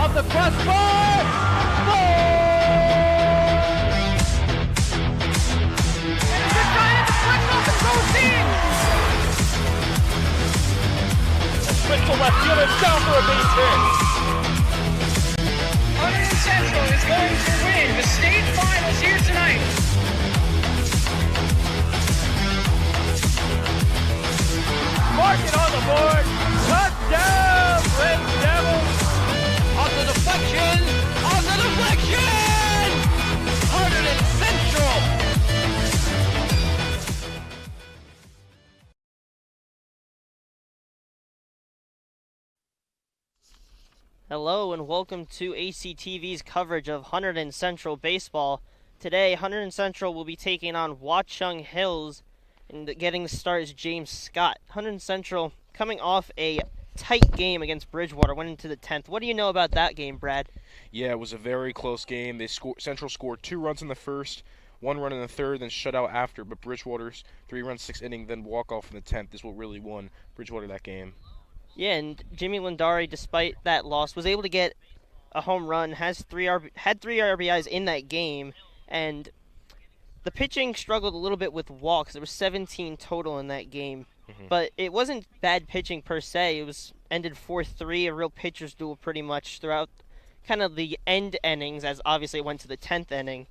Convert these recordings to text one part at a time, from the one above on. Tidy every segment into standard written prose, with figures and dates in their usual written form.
Off the crossbar! Goal! And the Giants flips off the goal team! Sprint to left field and down for a base hit. Hunterdon Central is going to win the state finals here tonight. Mark it on the board. Touchdown, Red Devils. On the deflection. On the deflection. Hunterdon Central. Hello and welcome to ACTV's coverage of Hunterdon Central baseball. Today, Hunterdon Central will be taking on Watchung Hills, and getting the start is James Scott. Hunterdon Central coming off a tight game against Bridgewater, went into the 10th. What do you know about that game, Brad? Yeah, it was a very close game. Central scored 2 runs in the first, 1 run in the third, then shut out after. But Bridgewater's 3-run, 6th inning, then walk off in the 10th is what really won Bridgewater that game. Yeah, and Jimmy Lindari, despite that loss, was able to get a home run, had 3 RBIs in that game, and the pitching struggled a little bit with walks. There was 17 total in that game, but it wasn't bad pitching per se. It was ended 4-3, a real pitcher's duel pretty much throughout kind of the end innings, as obviously it went to the 10th inning.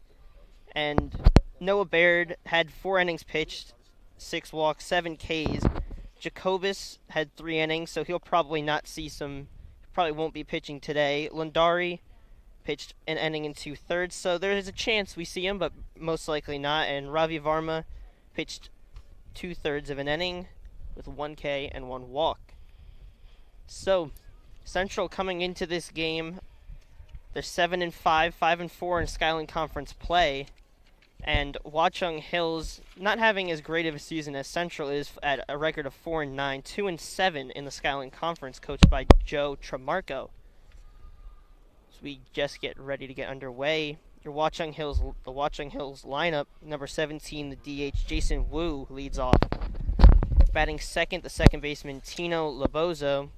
And Noah Baird had 4 innings pitched, 6 walks, 7 Ks. Jacobus had 3 innings, so he'll probably probably won't be pitching today. Lindari pitched an inning and 2/3, so there is a chance we see him, but most likely not. And Ravi Varma pitched 2/3 of an inning with 1 K and 1 walk. So, Central coming into this game, they're 7-5, 5-4 in Skyline Conference play. And Watchung Hills not having as great of a season as Central is at a record of 4-9, 2-7 in the Skyline Conference, coached by Joe Tremarco. So we just get ready to get underway. The Watchung Hills lineup, number 17, the DH Jason Wu leads off. Batting second, the second baseman Tino Lobozo.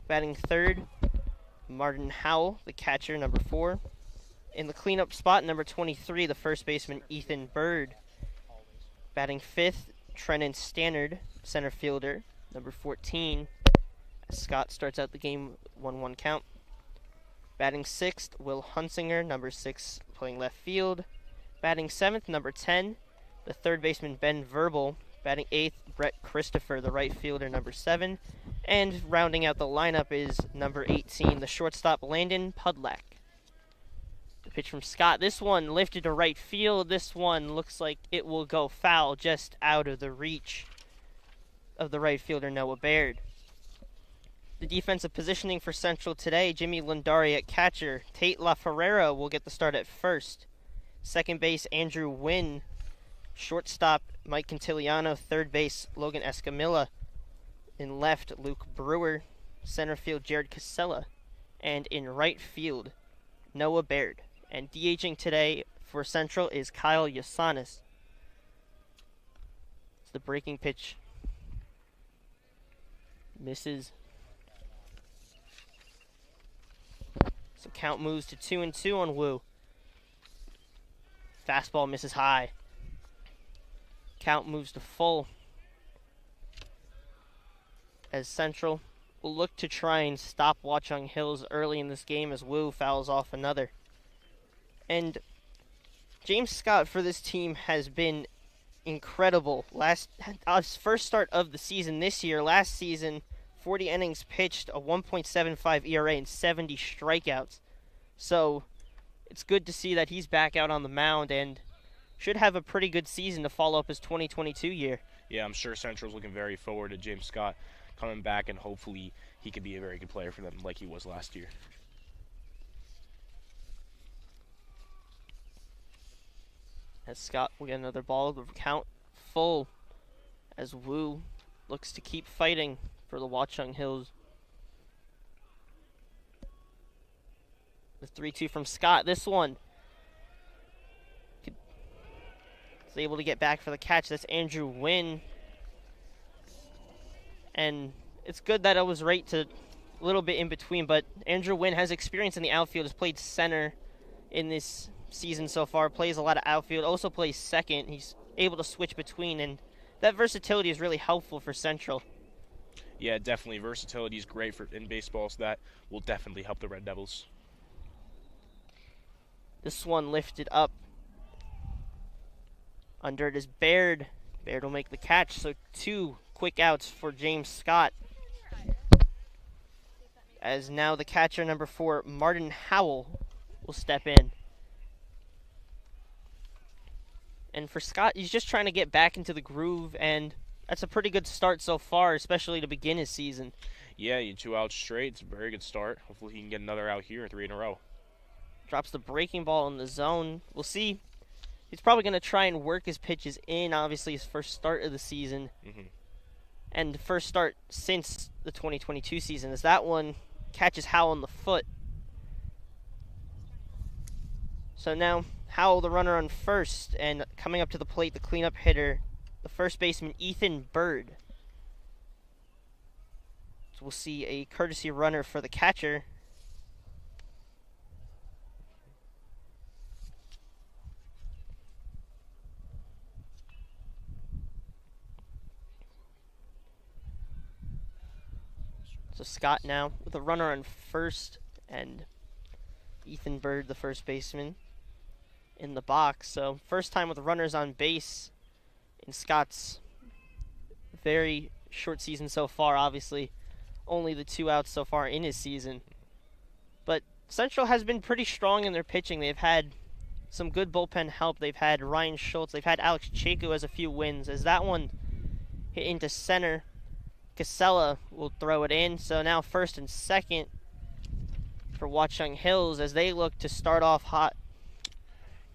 Batting third, Martin Howell, the catcher, number 4. In the cleanup spot, number 23, the first baseman Ethan Bird. Batting fifth, Trenton Stannard, center fielder, number 14. Scott starts out the game 1-1 count. Batting sixth, Will Hunsinger, number 6, playing left field. Batting seventh, number 10, the third baseman Ben Verbal. Batting eighth, Brett Christopher, the right fielder, number 7. And rounding out the lineup is number 18, the shortstop Landon Pudlak. Pitch from Scott. This one lifted to right field. This one looks like it will go foul, just out of the reach of the right fielder Noah Baird. The defensive positioning for Central today, Jimmy Lindari at catcher. Tate LaFerrera will get the start at first. Second base, Andrew Wynn. Shortstop, Mike Cantiliano. Third base, Logan Escamilla. In left, Luke Brewer. Center field, Jared Casella. And in right field, Noah Baird. And DHing today for Central is Kyle Yasanis. It's the breaking pitch. Misses. So count moves to 2-2 on Wu. Fastball misses high. Count moves to full. As Central will look to try and stop Watchung Hills early in this game as Wu fouls off another. And James Scott for this team has been incredible. First start of the season this year. Last season, 40 innings pitched, a 1.75 ERA, and 70 strikeouts. So it's good to see that he's back out on the mound and should have a pretty good season to follow up his 2022 year. Yeah, I'm sure Central's looking very forward to James Scott coming back, and hopefully he could be a very good player for them like he was last year. As Scott will get another ball, the count full as Wu looks to keep fighting for the Watchung Hills. The 3-2 from Scott. This one is able to get back for the catch. That's Andrew Wynn. And it's good that it was right to little bit in between, but Andrew Wynn has experience in the outfield, has played center in this season so far, plays a lot of outfield, also plays second. He's able to switch between, and that versatility is really helpful for Central. Yeah, definitely. Versatility is great in baseball, so that will definitely help the Red Devils. This one lifted up. Under it is Baird. Baird will make the catch, so 2 quick outs for James Scott. As now the catcher, number 4, Martin Howell, will step in. And for Scott, he's just trying to get back into the groove, and that's a pretty good start so far, especially to begin his season. Yeah, you 2 outs straight. It's a very good start. Hopefully he can get another out here, 3 in a row. Drops the breaking ball in the zone. We'll see. He's probably going to try and work his pitches in, obviously, his first start of the season. And first start since the 2022 season, as that one catches Howell on the foot. So now Howell, the runner on first, and coming up to the plate, the cleanup hitter, the first baseman, Ethan Bird. So we'll see a courtesy runner for the catcher. So Scott now with a runner on first, and Ethan Bird, the first baseman, in the box. So first time with runners on base in Scott's very short season so far. Obviously, only the 2 outs so far in his season. But Central has been pretty strong in their pitching. They've had some good bullpen help. They've had Ryan Schultz. They've had Alex Chaco has a few wins. As that one hit into center, Casella will throw it in. So now first and second for Watchung Hills as they look to start off hot.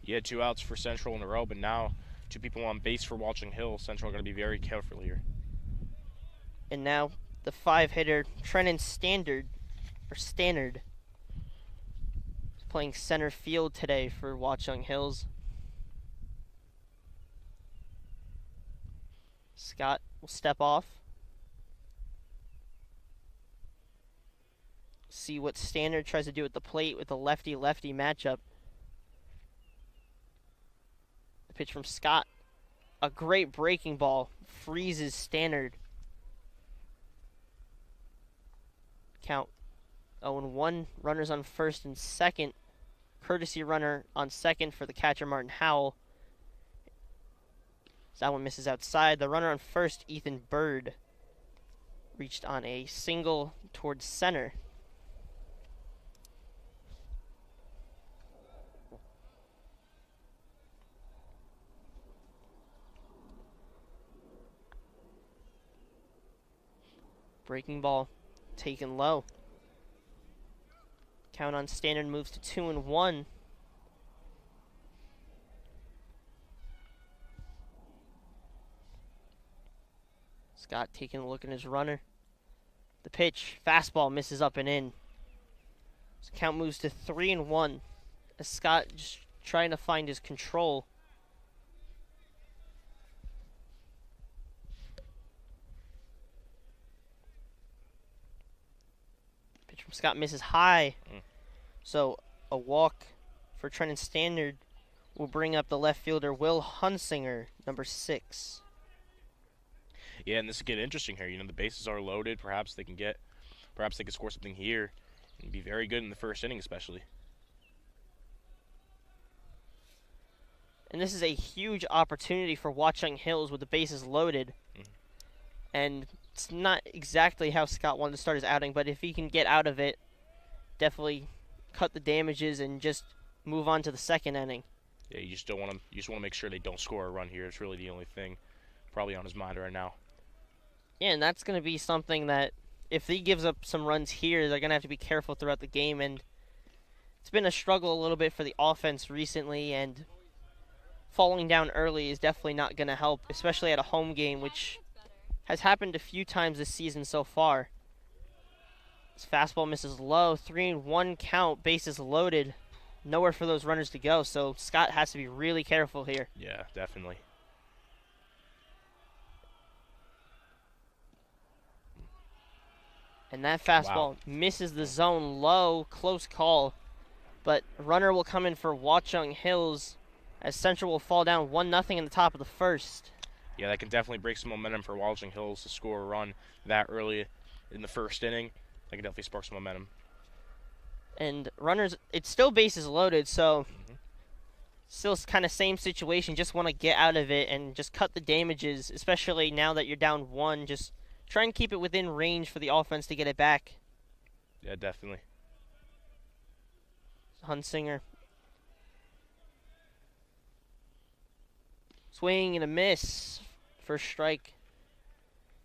Yeah, 2 outs for Central in a row, but now 2 people on base for Watchung Hills. Central are going to be very careful here. And now the 5-hitter, Trenton Stannard, is playing center field today for Watchung Hills. Scott will step off. See what Stannard tries to do at the plate with the lefty-lefty matchup. The pitch from Scott. A great breaking ball. Freezes Stannard. Count 0-1. Runners on first and second. Courtesy runner on second for the catcher, Martin Howell. So that one misses outside. The runner on first, Ethan Bird, reached on a single towards center. Breaking ball taken low. Count on Stannard moves to 2-1. Scott taking a look at his runner. The pitch, fastball, misses up and in. So count moves to 3-1 as Scott just trying to find his control. Pitch from Scott misses high. So a walk for Trenton Stannard will bring up the left fielder Will Hunsinger, number 6. Yeah, and this will get interesting here. You know, the bases are loaded. Perhaps they can score something here and be very good in the first inning, especially. And this is a huge opportunity for Watchung Hills with the bases loaded. And it's not exactly how Scott wanted to start his outing, but if he can get out of it, definitely cut the damages and just move on to the second inning. Yeah, you just want to make sure they don't score a run here. It's really the only thing probably on his mind right now. Yeah, and that's going to be something that if he gives up some runs here, they're going to have to be careful throughout the game. And it's been a struggle a little bit for the offense recently, and falling down early is definitely not going to help, especially at a home game, which has happened a few times this season so far. This fastball misses low, 3-1 count, bases loaded, nowhere for those runners to go, so Scott has to be really careful here. Yeah, definitely. And that fastball misses the zone low, close call. But runner will come in for Watchung Hills as Central will fall down 1-0 in the top of the first. Yeah, that can definitely break some momentum for Watchung Hills to score a run that early in the first inning. That can definitely spark some momentum. And runners, it's still bases loaded, so still kind of same situation. Just want to get out of it and just cut the damages, especially now that you're down 1. Just try and keep it within range for the offense to get it back. Yeah, definitely. Hunsinger. Swing and a miss. First strike.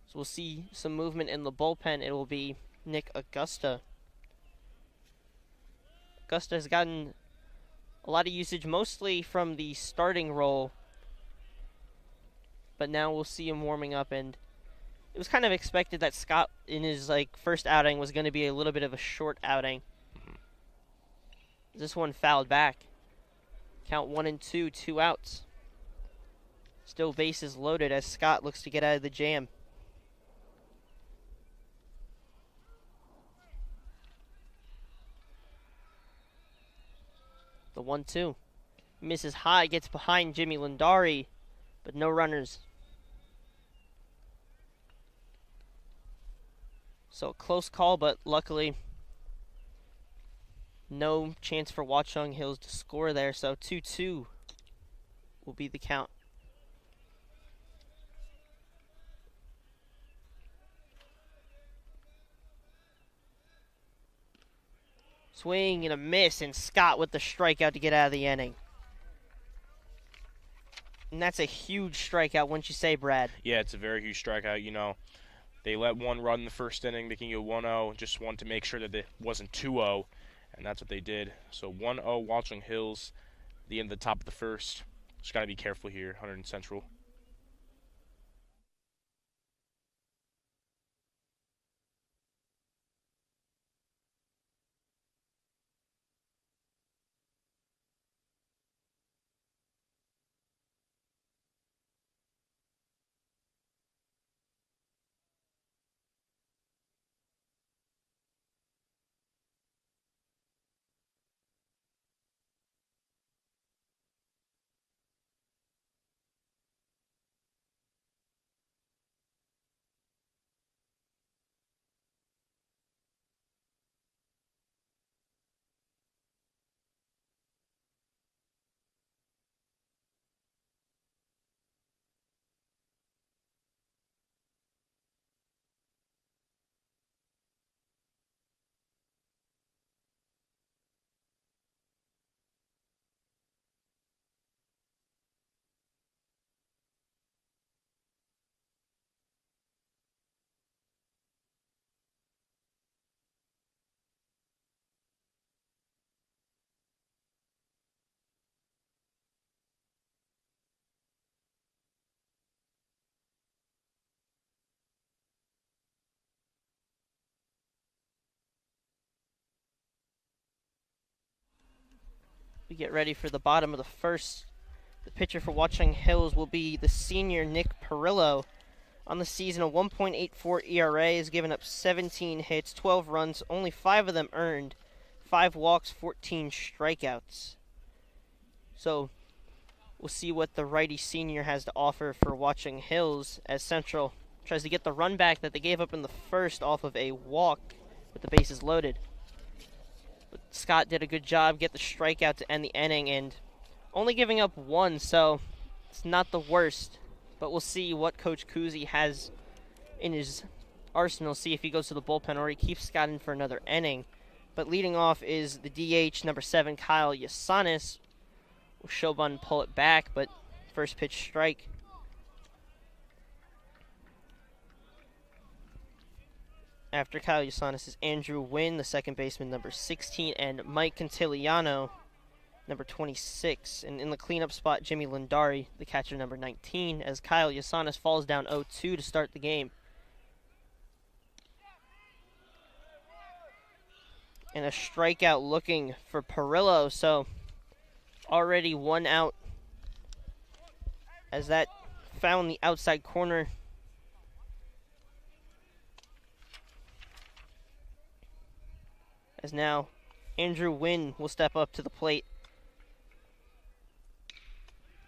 So we'll see some movement in the bullpen. It will be Nick Augusta. Augusta has gotten a lot of usage, mostly from the starting role. But now we'll see him warming up, and it was kind of expected that Scott, in his first outing, was going to be a little bit of a short outing. This one fouled back. Count 1-2, 2 outs. Still bases loaded as Scott looks to get out of the jam. The 1-2. Misses high, gets behind Jimmy Lindari, but no runners. So close call, but luckily no chance for Watchung Hills to score there. So 2-2 will be the count. Swing and a miss, and Scott with the strikeout to get out of the inning. And that's a huge strikeout, wouldn't you say, Brad? Yeah, it's a very huge strikeout. You know, they let 1 run in the first inning, making it 1-0. Just wanted to make sure that it wasn't 2-0, and that's what they did. So 1-0 Watchung Hills, the end of the top of the first. Just got to be careful here, Hunterdon Central. We get ready for the bottom of the first. The pitcher for Watchung Hills will be the senior Nick Perillo. On the season, a 1.84 ERA, has given up 17 hits, 12 runs, only 5 of them earned, 5 walks, 14 strikeouts. So we'll see what the righty senior has to offer for Watchung Hills as Central tries to get the run back that they gave up in the first off of a walk with the bases loaded. But Scott did a good job, get the strikeout to end the inning, and only giving up 1, so it's not the worst. But we'll see what Coach Kuzi has in his arsenal, see if he goes to the bullpen or he keeps Scott in for another inning. But leading off is the DH, number 7, Kyle Yasanis. Will Shobun pull it back, but first pitch strike. After Kyle Yasanis is Andrew Wynn, the second baseman, number 16, and Mike Cantiliano, number 26. And in the cleanup spot, Jimmy Lindari, the catcher, number 19, as Kyle Yasanis falls down 0-2 to start the game. And a strikeout looking for Perillo, so already 1 out as that found the outside corner. as now Andrew Wynn will step up to the plate.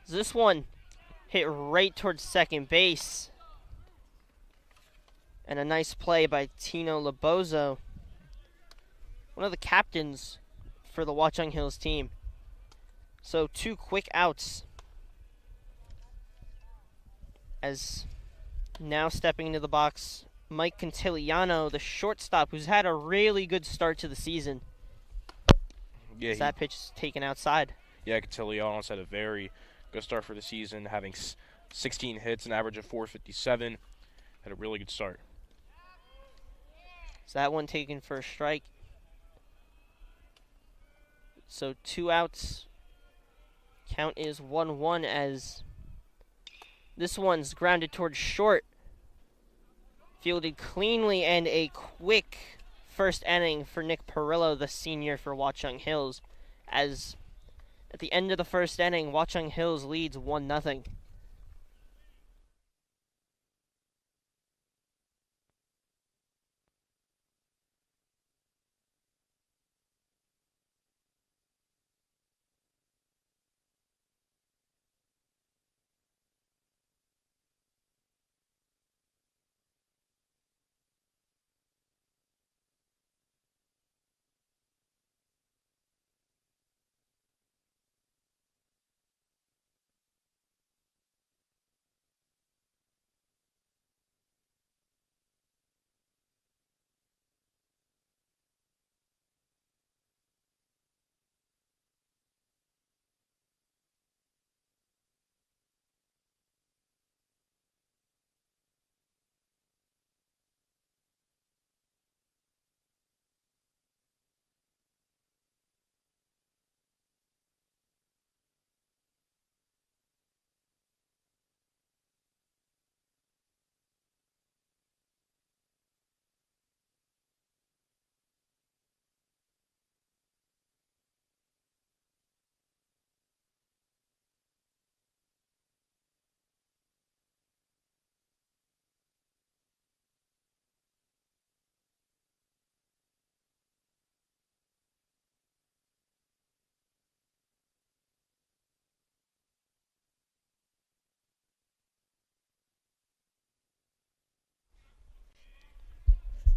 This one hit right towards second base. And a nice play by Tino Labozo, one of the captains for the Watchung Hills team. So 2 quick outs. As now stepping into the box, Mike Cantiliano, the shortstop, who's had a really good start to the season. Yeah, that pitch is taken outside. Yeah, Cantiliano's had a very good start for the season, having 16 hits, an average of 457. Had a really good start. So that one taken for a strike. So 2 outs. Count is 1-1 as this one's grounded towards short. Fielded cleanly, and a quick first inning for Nick Perillo, the senior for Watchung Hills, as at the end of the first inning, Watchung Hills leads 1-0.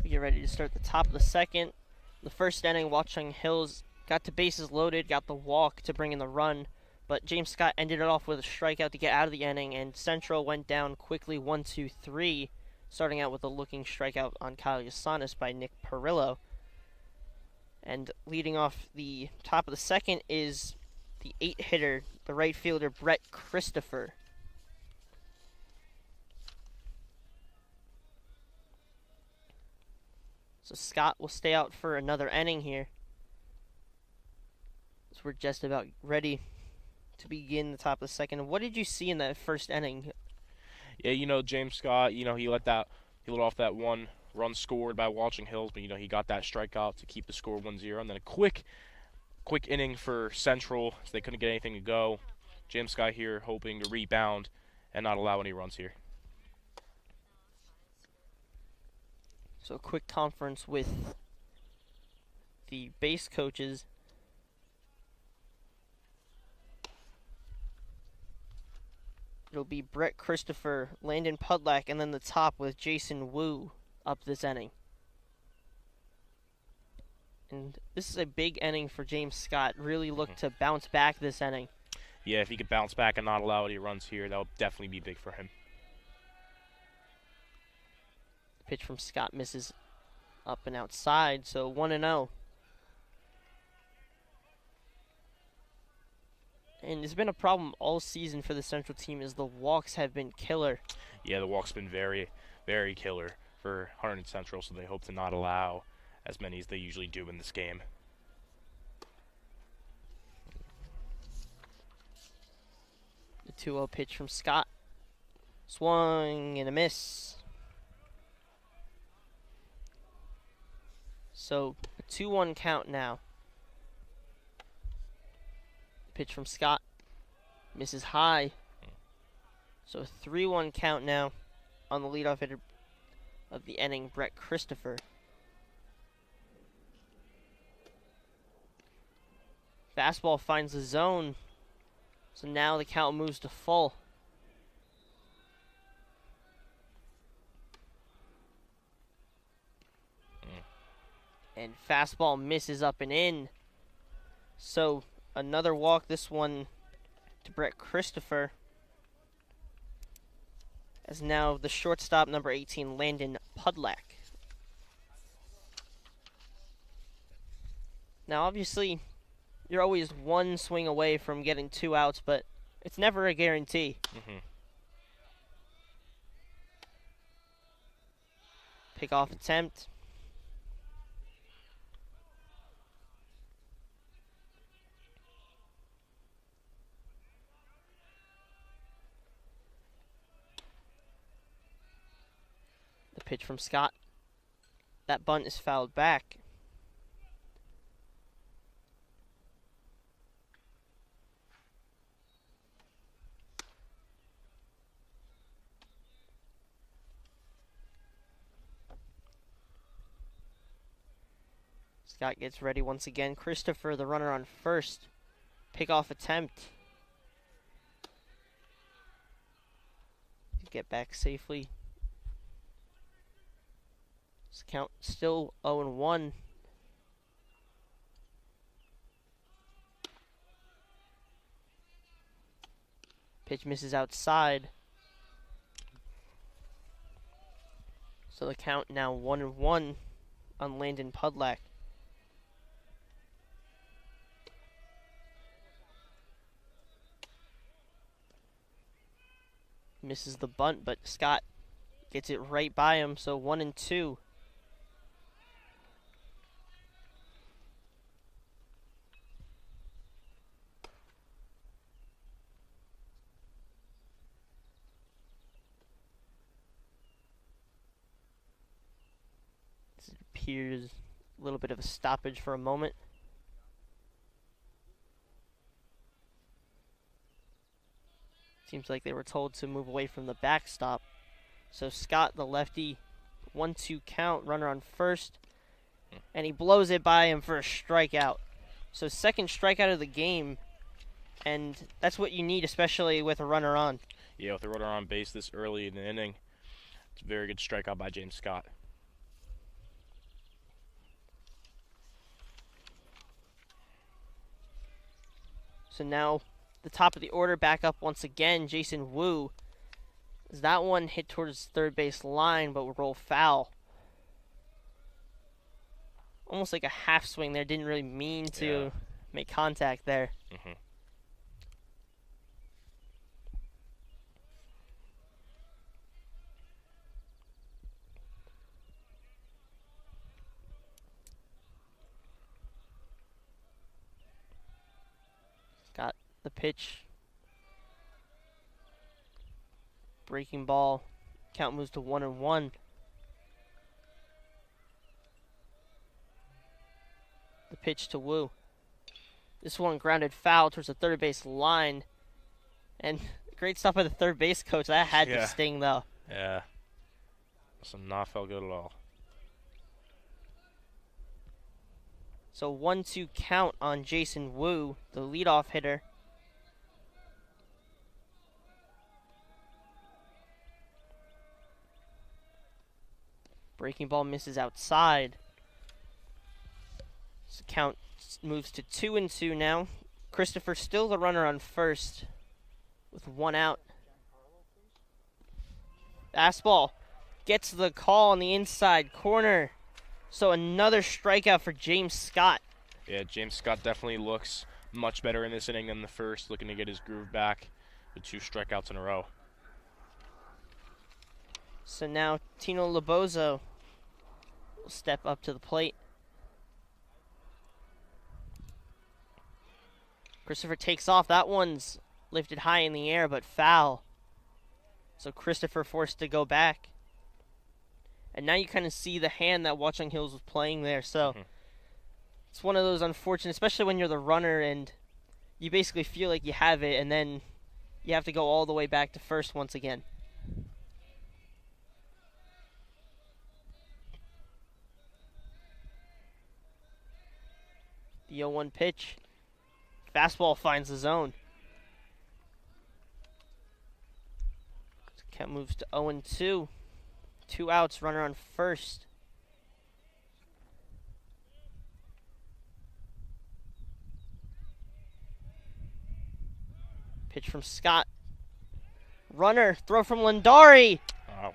We get ready to start the top of the second. The first inning, Watchung Hills got to bases loaded, got the walk to bring in the run, but James Scott ended it off with a strikeout to get out of the inning, and Central went down quickly 1-2-3, starting out with a looking strikeout on Kyle Yasanis by Nick Perillo. And leading off the top of the second is the 8-hitter, the right fielder Brett Christopher. So Scott will stay out for another inning here. So we're just about ready to begin the top of the second. What did you see in that first inning? Yeah, James Scott, he let off that one run scored by Watchung Hills, but he got that strikeout to keep the score 1-0, and then a quick inning for Central, so they couldn't get anything to go. James Scott here hoping to rebound and not allow any runs here. So a quick conference with the base coaches. It'll be Brett Christopher, Landon Pudlack, and then the top with Jason Wu up this inning. And this is a big inning for James Scott. Really look to bounce back this inning. Yeah, if he could bounce back and not allow any runs here, that would definitely be big for him. Pitch from Scott misses up and outside, so 1-0. And it's been a problem all season for the Central team is the walks have been killer. Yeah, the walk's been very, very killer for Hunterdon Central, so they hope to not allow as many as they usually do in this game. The 2-0 pitch from Scott. Swung and a miss. So, a 2-1 count now. Pitch from Scott. Misses high. So, a 3-1 count now on the leadoff hitter of the inning, Brett Christopher. Fastball finds the zone. So now the count moves to full. And fastball misses up and in. So another walk, this one to Brett Christopher. As now the shortstop, number 18, Landon Pudlack. Now obviously, you're always one swing away from getting 2 outs, but it's never a guarantee. Pickoff attempt. The pitch from Scott. That bunt is fouled back. Scott gets ready once again. Christopher, the runner on first. Pickoff attempt. Get back safely. This count still 0-1. Pitch misses outside. So the count now 1-1 on Landon Pudlack. Misses the bunt, but Scott gets it right by him, so 1-2. This appears a little bit of a stoppage for a moment. Seems like they were told to move away from the backstop. So Scott, the lefty, 1-2 count, runner on first. And he blows it by him for a strikeout. So second strikeout of the game. And that's what you need, especially with a runner on. Yeah, with a runner on base this early in the inning. It's a very good strikeout by James Scott. So now the top of the order back up once again. Jason Wu. As that one hit towards third base line, but will roll foul. Almost like a half swing there. Didn't really mean to make contact there. Got the pitch. Breaking ball. Count moves to 1-1. The pitch to Wu. This one grounded foul towards the third base line. And great stuff by the third base coach. That had to sting, though. Yeah. Must have not felt good at all. So 1-2 count on Jason Wu, the leadoff hitter. Breaking ball misses outside. So count moves to 2-2 now. Christopher still the runner on first with 1 out. Fastball gets the call on the inside corner. So another strikeout for James Scott. Yeah, James Scott definitely looks much better in this inning than the first, looking to get his groove back with 2 strikeouts in a row. So now Tino Lobozo will step up to the plate. Christopher takes off. That one's lifted high in the air, but foul. So Christopher forced to go back. And now you kind of see the hand that Watchung Hills was playing there. So it's one of those unfortunate, especially when you're the runner and you basically feel like you have it, and then you have to go all the way back to first once again. The 0-1 pitch. Fastball finds the zone. Count moves to 0-2. 2 outs, runner on first. Pitch from Scott. Runner, throw from Lundari. Oh.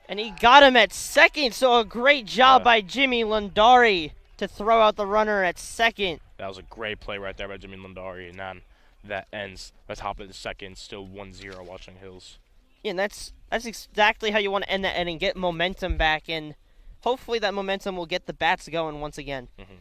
And he got him at second, so a great job by Jimmy Lundari to throw out the runner at second. That was a great play right there by Jimmy Lundari, and then that ends the top of the second, still 1-0 Watchung Hills. Yeah, and that's exactly how you want to end that inning, get momentum back, and hopefully that momentum will get the bats going once again. Mm-hmm.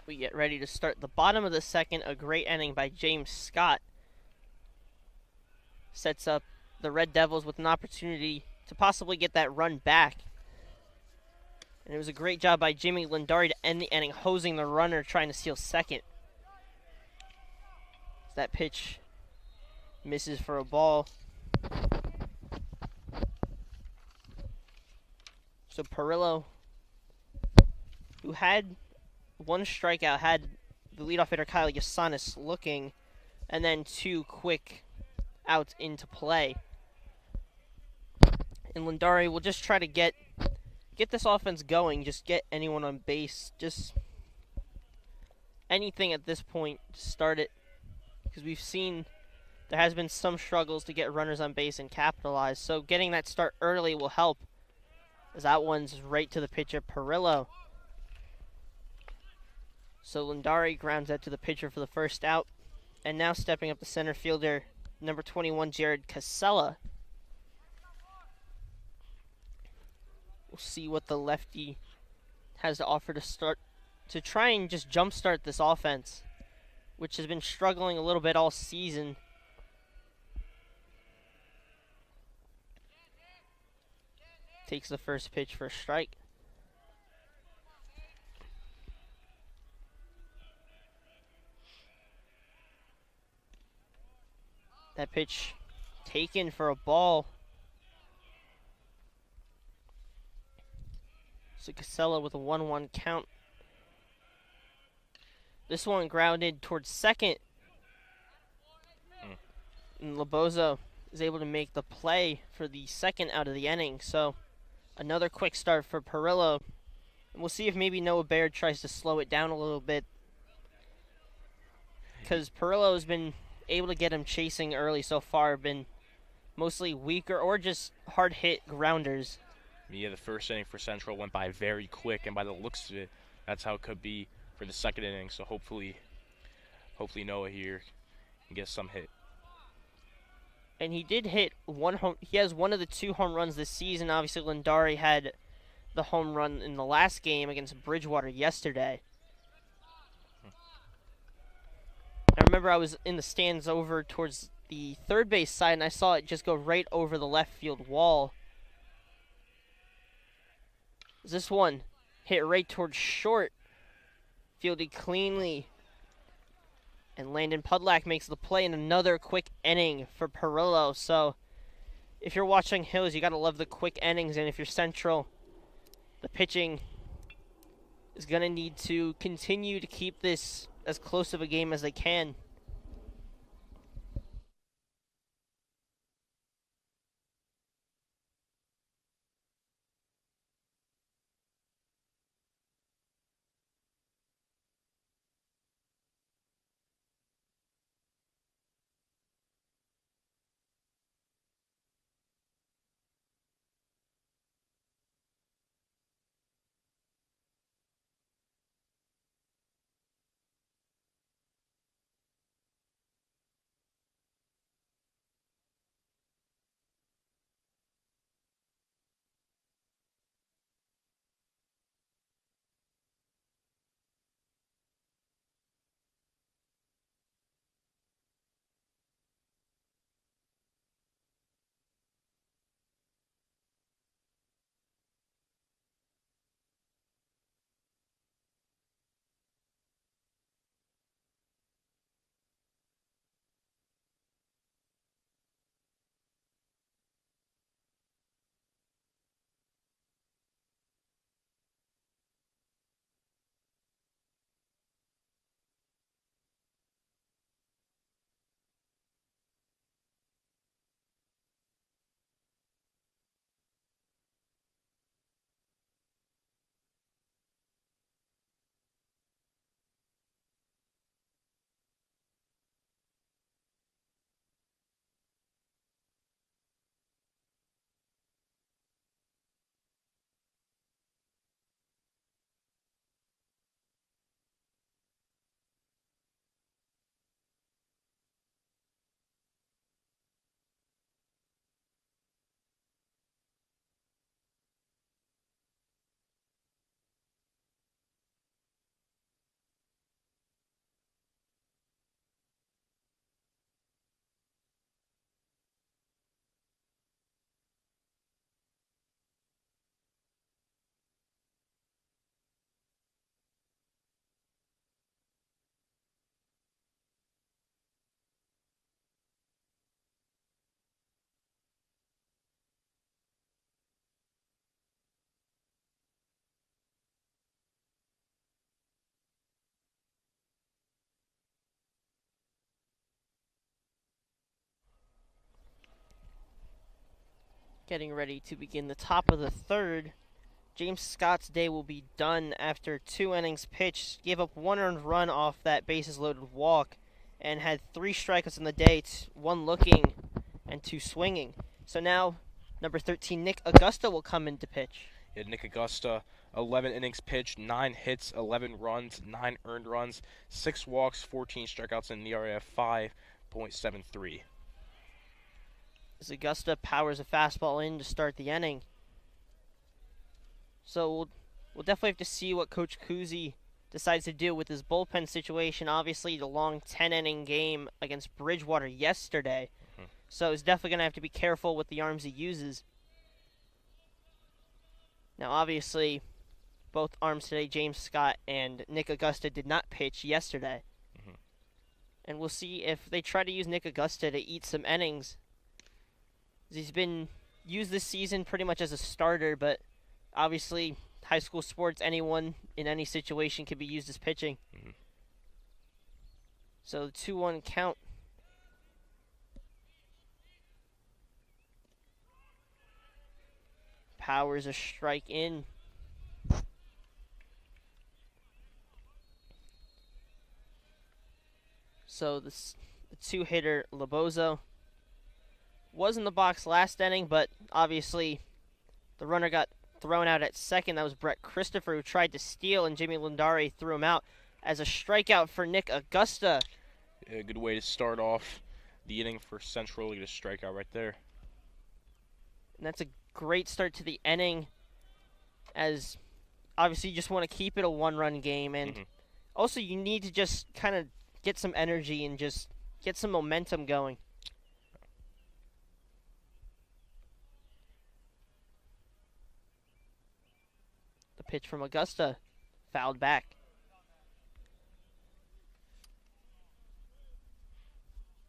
We get ready to start the bottom of the second. A great inning by James Scott sets up the Red Devils with an opportunity to possibly get that run back. And it was a great job by Jimmy Lundari to end the inning, hosing the runner, trying to steal second. That pitch misses for a ball. So Perillo, who had one strikeout, had the leadoff hitter Kyle Yasanis looking, and then 2 quick outs into play. And Lundari will just try to get this offense going, just get anyone on base, just anything at this point to start it, because we've seen there has been some struggles to get runners on base and capitalize, so getting that start early will help, as that one's right to the pitcher, Perillo. So Lundari grounds out to the pitcher for the first out, and now stepping up the center fielder, number 21, Jared Casella. We'll see what the lefty has to offer to try and just jumpstart this offense, which has been struggling a little bit all season. Takes the first pitch for a strike. That pitch taken for a ball. So Casella with a 1-1 count. This one grounded towards second. And Lobozo is able to make the play for the second out of the inning. So another quick start for Perillo. And we'll see if maybe Noah Baird tries to slow it down a little bit, because Perillo has been able to get him chasing early so far, been mostly weaker or just hard hit grounders. Yeah, the first inning for Central went by very quick, and by the looks of it, that's how it could be for the second inning. So hopefully Noah here can get some hit. And he did hit one home. He has one of the 2 home runs this season. Obviously, Lundari had the home run in the last game against Bridgewater yesterday. I remember I was in the stands over towards the third base side, and I saw it just go right over the left field wall. This one hit right towards short, fielded cleanly, and Landon Pudlak makes the play in another quick inning for Perillo. So if you're watching Hills, you got to love the quick innings, and if you're Central, the pitching is going to need to continue to keep this as close of a game as they can. Getting ready to begin the top of the third. James Scott's day will be done after 2 innings pitched. Gave up 1 earned run off that bases loaded walk and had 3 strikeouts in the day, 1 looking and 2 swinging. So now number 13, Nick Augusta, will come in to pitch. Yeah, Nick Augusta, 11 innings pitched, 9 hits, 11 runs, 9 earned runs, 6 walks, 14 strikeouts, and an ERA of 5.73. As Augusta powers a fastball in to start the inning. So we'll definitely have to see what Coach Kuzi decides to do with his bullpen situation. Obviously, the long 10-inning game against Bridgewater yesterday. So he's definitely going to have to be careful with the arms he uses. Now, obviously, both arms today, James Scott and Nick Augusta, did not pitch yesterday. And we'll see if they try to use Nick Augusta to eat some innings. He's been used this season pretty much as a starter, but obviously, high school sports, anyone in any situation can be used as pitching. So the 2-1 count. Powers a strike in. So the 2-hitter Lobozo was in the box last inning, but obviously the runner got thrown out at second. That was Brett Christopher, who tried to steal, and Jimmy Lundari threw him out as a strikeout for Nick Augusta. Yeah, a good way to start off the inning for Central. Get a strikeout right there. And that's a great start to the inning, as obviously you just want to keep it a 1-run game, and also you need to just kind of get some energy and just get some momentum going. The pitch from Augusta, fouled back.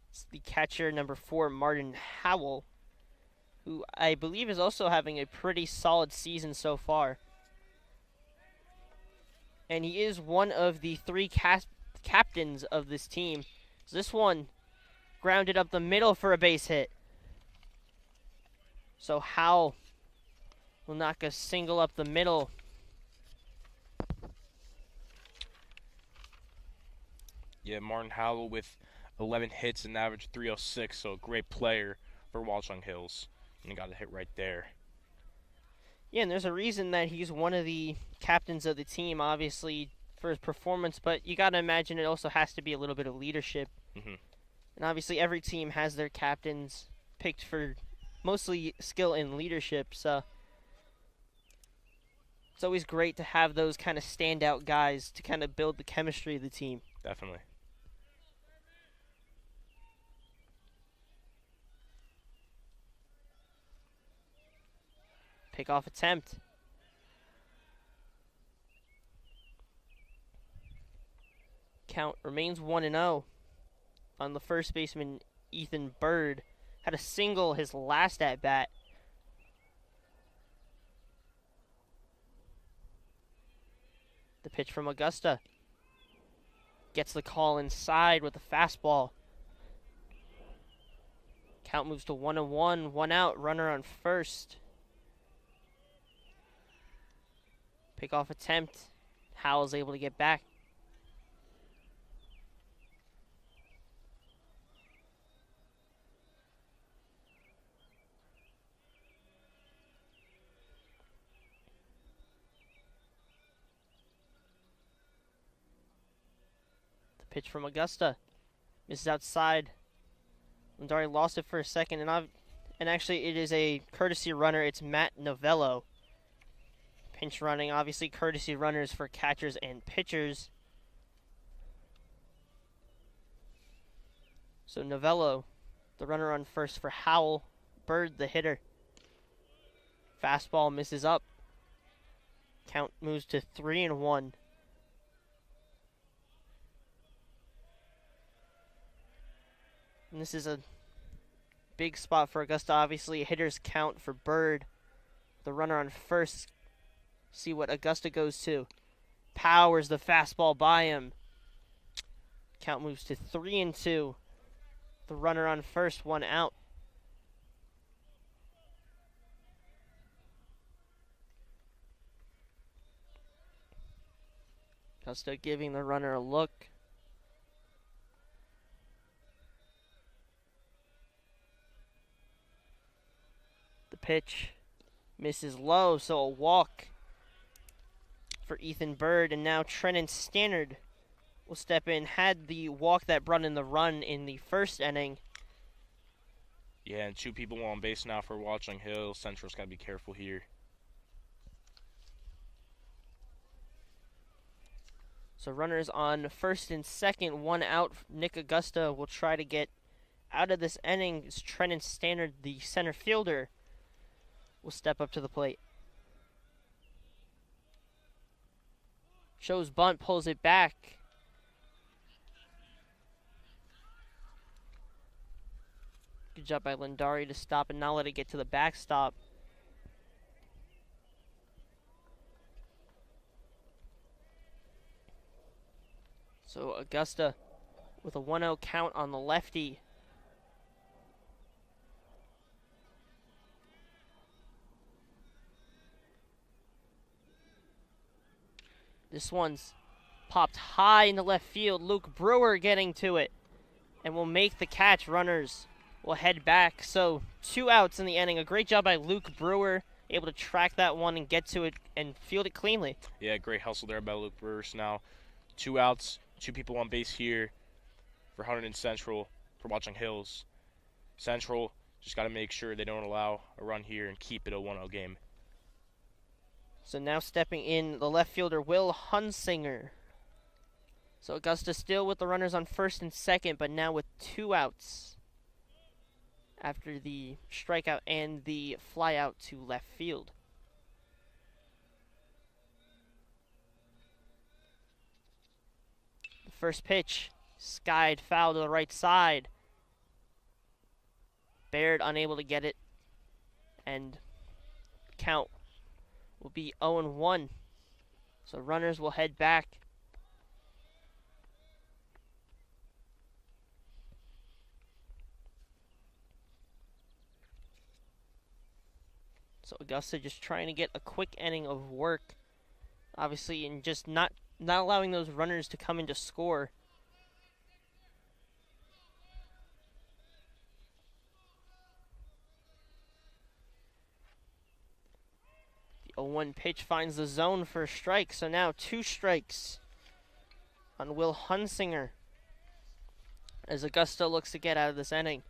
It's the catcher, number 4, Martin Howell. who I believe is also having a pretty solid season so far. And he is one of the three captains of this team. So this one grounded up the middle for a base hit. So Howell will knock a single up the middle. Yeah, Martin Howell with 11 hits and average 306, so a great player for Watchung Hills. And he got a hit right there. Yeah, and there's a reason that he's one of the captains of the team, obviously, for his performance, but you got to imagine it also has to be a little bit of leadership. Mm-hmm. And obviously every team has their captains picked for mostly skill and leadership, so it's always great to have those kind of standout guys to kind of build the chemistry of the team. Definitely. Pickoff attempt. Count remains 1-0 on the first baseman, Ethan Bird. Had a single his last at-bat. The pitch from Augusta. Gets the call inside with the fastball. Count moves to 1-1, 1 out, runner on first. Pickoff attempt. Howell's able to get back. Pitch from Augusta. Misses outside. Lindari lost it for a second, and actually it is a courtesy runner. It's Matt Novello. Pinch running, obviously courtesy runners for catchers and pitchers. So Novello, the runner on first for Howell. Bird, the hitter. Fastball misses up. Count moves to 3-1. And this is a big spot for Augusta. Obviously, a hitter's count for Bird. The runner on first. See what Augusta goes to. Powers the fastball by him. Count moves to 3-2. The runner on first, 1 out. Augusta giving the runner a look. Pitch misses low, so a walk for Ethan Bird, and now Trenton Stannard will step in. Had the walk that brought in the run in the first inning. Yeah, and 2 people on base now for Watchung Hill. Central's got to be careful here. So runners on first and second, 1 out. Nick Augusta will try to get out of this inning. It's Trenton Stannard, the center fielder, will step up to the plate. Shows bunt, pulls it back. Good job by Lindari to stop and not let it get to the backstop. So Augusta with a 1-0 count on the lefty. This one's popped high into left field. Luke Brewer getting to it and will make the catch. Runners will head back. So 2 outs in the inning. A great job by Luke Brewer, able to track that one and get to it and field it cleanly. Yeah, great hustle there by Luke Brewer. So now 2 outs, 2 people on base here for Hunterdon Central for Watchung Hills. Central just got to make sure they don't allow a run here and keep it a 1-0 game. So now stepping in, the left fielder, Will Hunsinger. So Augusta still with the runners on first and second, but now with 2 outs after the strikeout and the fly out to left field. The first pitch, skied foul to the right side. Baird unable to get it. and count will be 0-1. So runners will head back. So Augusta just trying to get a quick inning of work, obviously, and just not allowing those runners to come in to score. The 0-1 pitch finds the zone for a strike, so now 2 strikes on Will Hunsinger as Augusta looks to get out of this inning.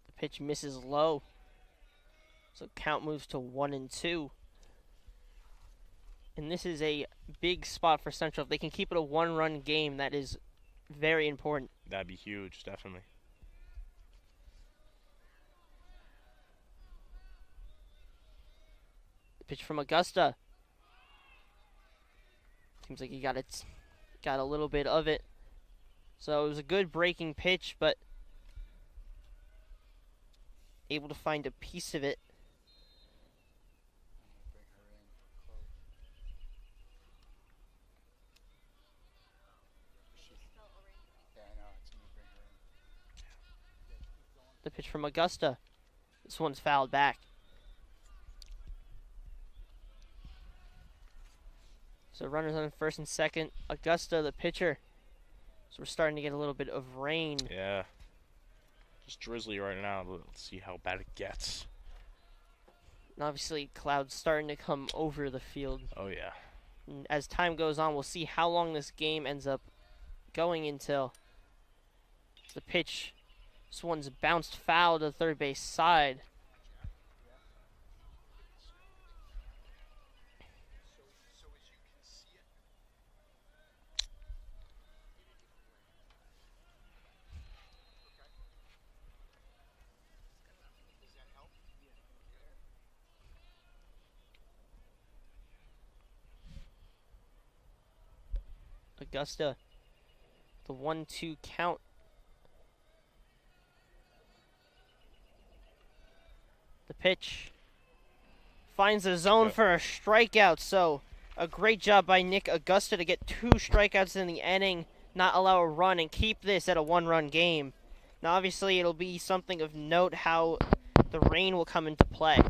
The pitch misses low, so count moves to 1-2. And this is a big spot for Central. If they can keep it a 1-run game, that is very important. That'd be huge, definitely. The pitch from Augusta. Seems like he got a little bit of it. So it was a good breaking pitch, but able to find a piece of it. The pitch from Augusta. This one's fouled back. So runners on first and second. Augusta, the pitcher. So we're starting to get a little bit of rain. Yeah. Just drizzly right now. Let's see how bad it gets. And obviously, clouds starting to come over the field. Oh, yeah. And as time goes on, we'll see how long this game ends up going until. The pitch. This one's bounced foul to the third base side. Augusta, the 1-2 count. The pitch finds the zone for a strikeout, so a great job by Nick Augusta to get 2 strikeouts in the inning, not allow a run, and keep this at a 1-run game. Now, obviously, it'll be something of note how the rain will come into play.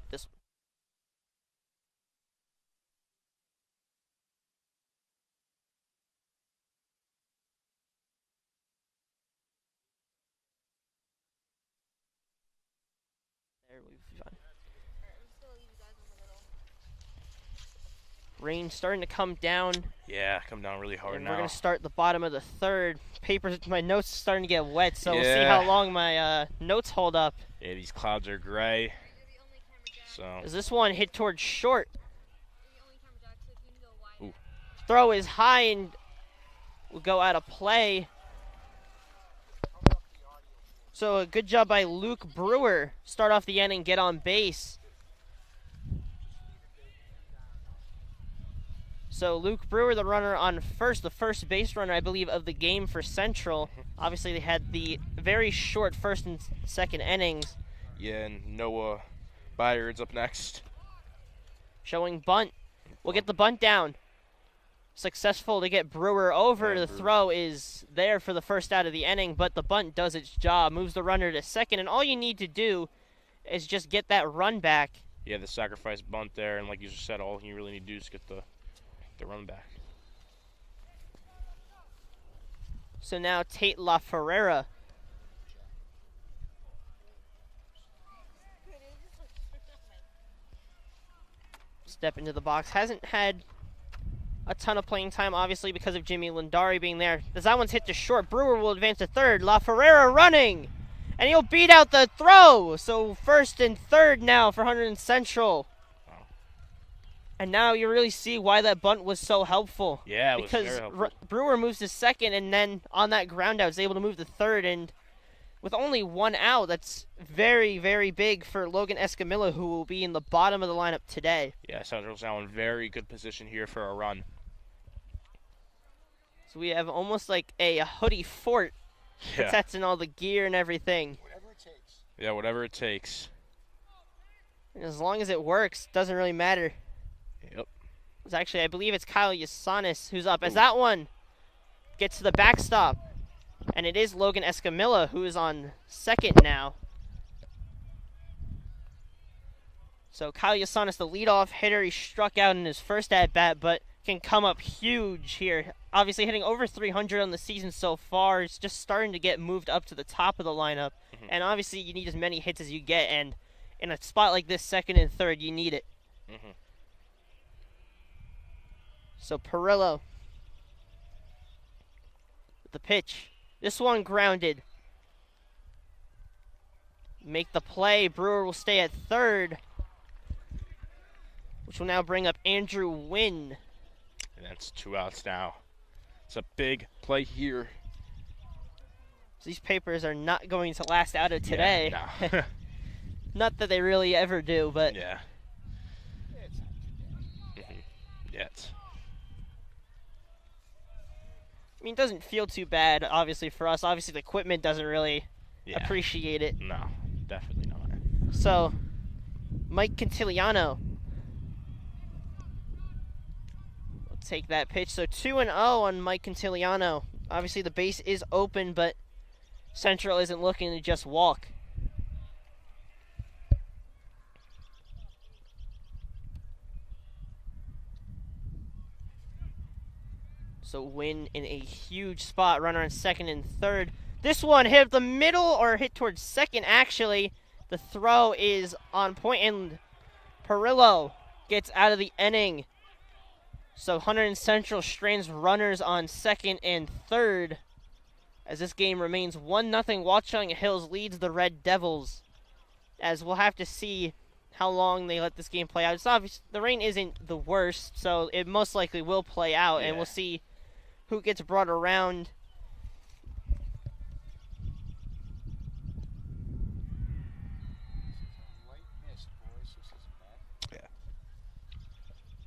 This there we've fine. Rain starting to come down. Yeah, come down really hard And now. we're going to start the bottom of the third. My notes are starting to get wet, so we'll see Yeah. how long my notes hold up. Yeah, these clouds are gray. So As this one hit towards short. Ooh. Throw is high and will go out of play. So a good job by Luke Brewer. Start off the inning, get on base. So Luke Brewer, the runner on first, the first base runner, I believe, of the game for Central. Obviously, they had the very short first and second innings. Yeah, and Noah Byard's up next. Showing bunt. We'll get the bunt down. Successful to get Brewer over. Yeah, the Brewer. Throw is there for the first out of the inning, but the bunt does its job. Moves the runner to second, and all you need to do is just get that run back. Yeah, the sacrifice bunt there, and like you just said, all you really need to do is get the run back. So now Tate La Ferreira. Step into the box. Hasn't had a ton of playing time, obviously, because of Jimmy Lindari being there. As that one's hit to short, Brewer will advance to third. La Ferreira running, and he'll beat out the throw. So first and third now for Hunterdon Central. Wow. And now you really see why that bunt was so helpful. Yeah, it was because very helpful. Brewer moves to second, and then on that ground out is able to move to third, and with only one out, that's very, very big for Logan Escamilla, who will be in the bottom of the lineup today. Yeah, Central's now in very good position here for a run. So we have almost like a hoodie fort protecting all the gear and everything. Whatever it takes. Yeah, whatever it takes. And as long as it works, doesn't really matter. Yep. It's actually, I believe it's Kyle Yasanis who's up. As that one gets to the backstop. And it is Logan Escamilla who is on second now. So Kyle Yasanis, the leadoff hitter, he struck out in his first at-bat, but can come up huge here. Obviously hitting over 300 on the season so far. It's just starting to get moved up to the top of the lineup. And obviously you need as many hits as you get, and in a spot like this, second and third, you need it. So Perillo. The pitch. This one grounded. Make the play. Brewer will stay at third, which will now bring up Andrew Wynn. And that's 2 outs now. It's a big play here. So these papers are not going to last out of today. Yeah, no. Not that they really ever do, but Yeah. Yet. I mean, it doesn't feel too bad, obviously, for us. Obviously, the equipment doesn't really appreciate it. No, definitely not. So, Mike Cantiliano will take that pitch. So 2-0 on Mike Cantiliano. Obviously, the base is open, but Central isn't looking to just walk. So Wynn in a huge spot, runner on second and third. This one hit up the middle, or hit towards second, actually. The throw is on point, and Perillo gets out of the inning. So Hunterdon Central strains runners on second and third, as this game remains 1-0. Watchung Hills leads the Red Devils, as we'll have to see how long they let this game play out. It's obvious the rain isn't the worst, so it most likely will play out, and we'll see who gets brought around.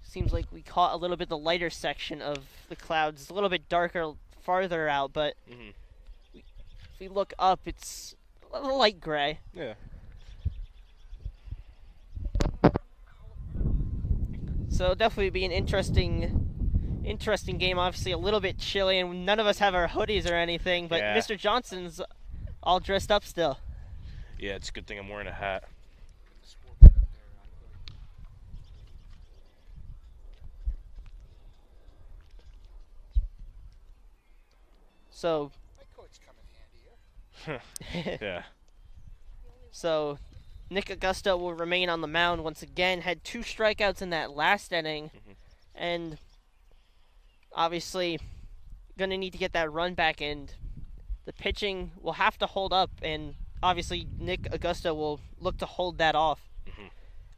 Seems like we caught a little bit the lighter section of the clouds. It's a little bit darker farther out, but if we look up, it's a little light gray. Yeah. So it'll definitely be an interesting game. Obviously a little bit chilly, and none of us have our hoodies or anything, but Mr. Johnson's all dressed up still. Yeah, it's a good thing I'm wearing a hat. So My coat's come in handy here. Yeah. So Nick Augusta will remain on the mound once again. Had 2 strikeouts in that last inning, and obviously going to need to get that run back, and the pitching will have to hold up, and obviously Nick Augusta will look to hold that off.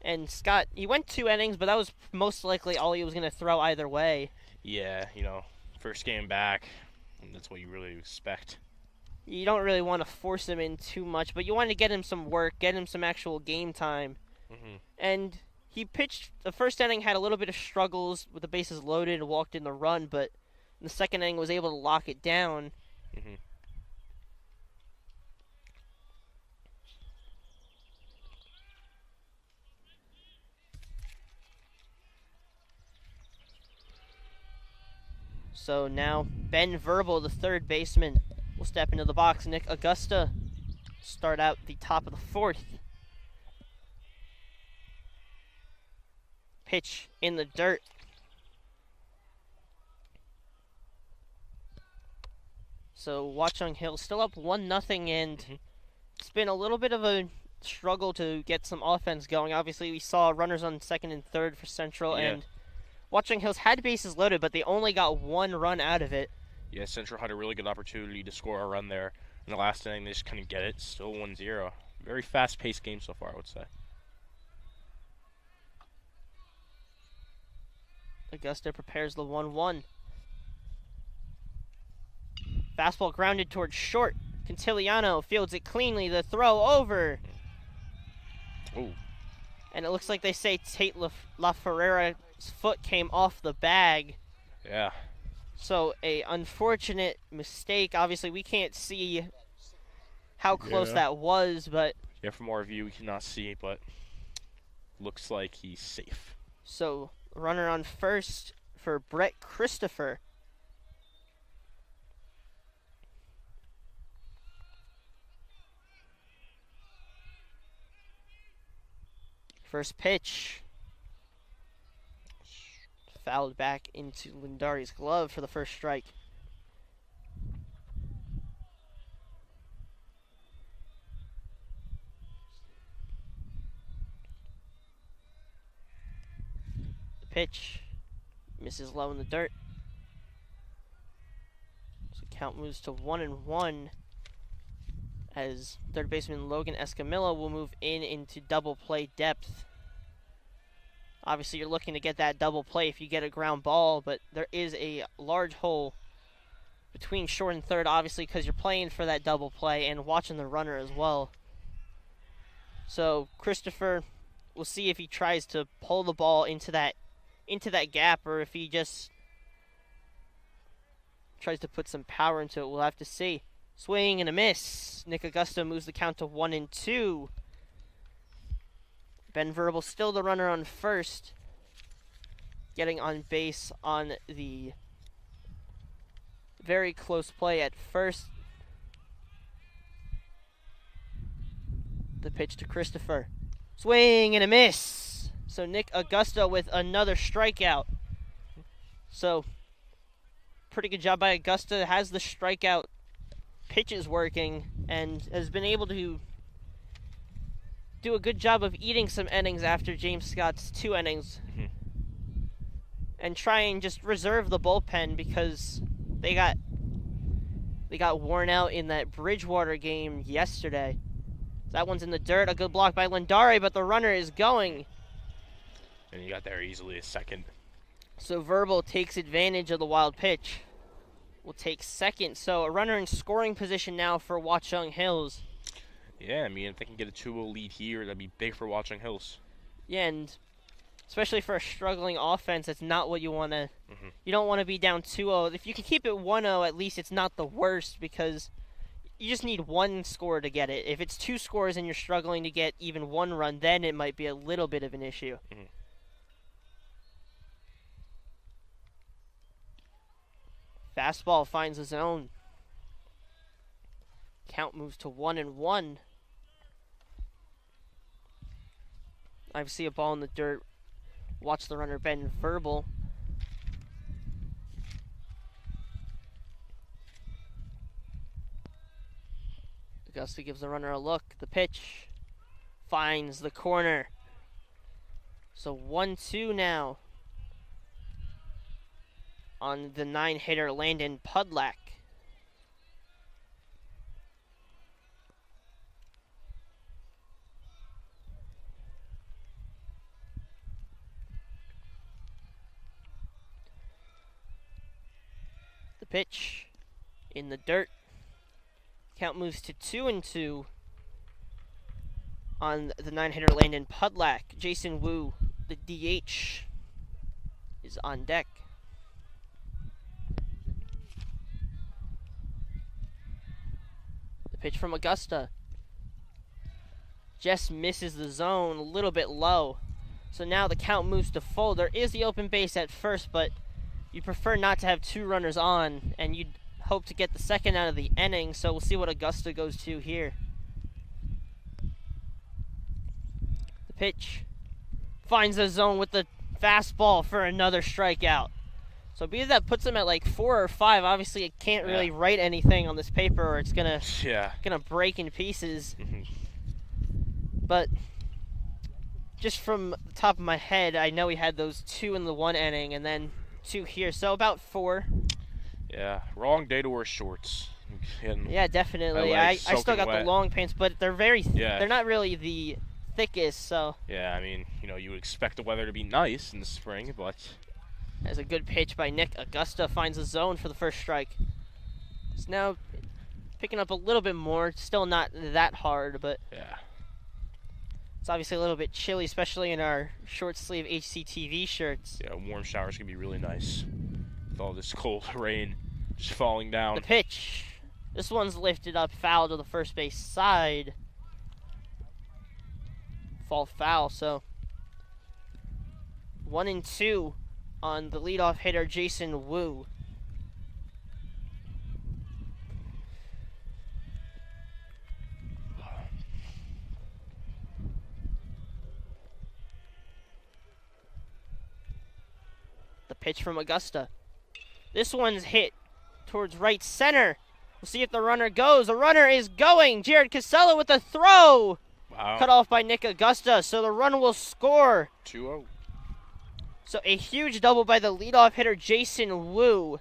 And Scott, he went 2 innings, but that was most likely all he was going to throw either way. Yeah, you know, first game back, and that's what you really expect. You don't really want to force him in too much, but you want to get him some work, get him some actual game time. And he pitched the first inning, had a little bit of struggles with the bases loaded and walked in the run, but in the second inning was able to lock it down. Mm-hmm. So now Ben Verbal, the third baseman, will step into the box. Nick Augusta start out the top of the fourth. Pitch in the dirt. So Watchung Hill still up 1-0, and it's been a little bit of a struggle to get some offense going. Obviously, we saw runners on second and third for Central, and Watchung Hills had bases loaded, but they only got one run out of it. Yeah, Central had a really good opportunity to score a run there. In the last inning, they just couldn't get it. Still 1-0. Very fast-paced game so far, I would say. Augusta prepares the 1-1. Fastball grounded towards short. Cantiliano fields it cleanly. The throw over. Ooh. And it looks like they say Tate La Ferrera's foot came off the bag. Yeah. So a unfortunate mistake. Obviously, we can't see how close that was, but yeah, from our view, we cannot see, but looks like he's safe. So runner on first for Brett Christopher. First pitch. Fouled back into Lindari's glove for the first strike. The pitch misses low in the dirt. So count moves to 1-1 as third baseman Logan Escamilla will move into double play depth. Obviously, you're looking to get that double play if you get a ground ball, but there is a large hole between short and third, obviously, because you're playing for that double play and watching the runner as well. So Christopher, we'll see if he tries to pull the ball into that gap, or if he just tries to put some power into it. We'll have to see. Swing and a miss. Nick Augusta moves the count to 1-2. Ben Verbal still the runner on first. Getting on base on the very close play at first. The pitch to Christopher. Swing and a miss. So Nick Augusta with another strikeout. So pretty good job by Augusta. Has the strikeout pitches working and has been able to do a good job of eating some innings after James Scott's 2 innings. And try and just reserve the bullpen because they got worn out in that Bridgewater game yesterday. That one's in the dirt. A good block by Lindari, but the runner is going. And he got there easily a second. So Verbal takes advantage of the wild pitch. Will take second. So a runner in scoring position now for Watchung Hills. Yeah, I mean, if they can get a 2-0 lead here, that'd be big for Watchung Hills. Yeah, and especially for a struggling offense, that's not what you want to... You don't want to be down 2-0. If you can keep it 1-0, at least it's not the worst, because you just need one score to get it. If it's 2 scores and you're struggling to get even 1 run, then it might be a little bit of an issue. Fastball finds a zone. Count moves to 1-1. I see a ball in the dirt. Watch the runner Ben Verbal. Augusta gives the runner a look. The pitch finds the corner. So 1-2 now on the 9-hitter Landon Pudlack. The pitch in the dirt. Count moves to 2-2 on the 9-hitter Landon Pudlack. Jason Wu The DH is on deck. The pitch from Augusta just misses the zone a little bit low. So now the count moves to full. There is the open base at first, but you prefer not to have 2 runners on, and you'd hope to get the second out of the inning, so we'll see what Augusta goes to here. The pitch finds the zone with the fastball for another strikeout. So because that puts him at like 4 or 5, obviously it can't really write anything on this paper or it's gonna break in pieces. But just from the top of my head, I know he had those 2 in the 1 inning and then 2 here, so about 4. Yeah, wrong day to wear shorts. Yeah, definitely. I still got the long pants, but they're they're not really the thickest, so. Yeah, I mean, you know, you would expect the weather to be nice in the spring, but. That's a good pitch by Nick. Augusta finds a zone for the first strike. It's now picking up a little bit more. Still not that hard, but. Yeah. It's obviously a little bit chilly, especially in our short sleeve HCTV shirts. Yeah, warm showers can be really nice with all this cold rain just falling down. The pitch. This one's lifted up, foul to the first base side. Fall foul, so 1-2 on the leadoff hitter, Jason Wu. The pitch from Augusta. This one's hit towards right center. We'll see if the runner goes. The runner is going. Jared Casella with a throw. Wow. Cut off by Nick Augusta, so the run will score. 2-0. So a huge double by the leadoff hitter, Jason Wu.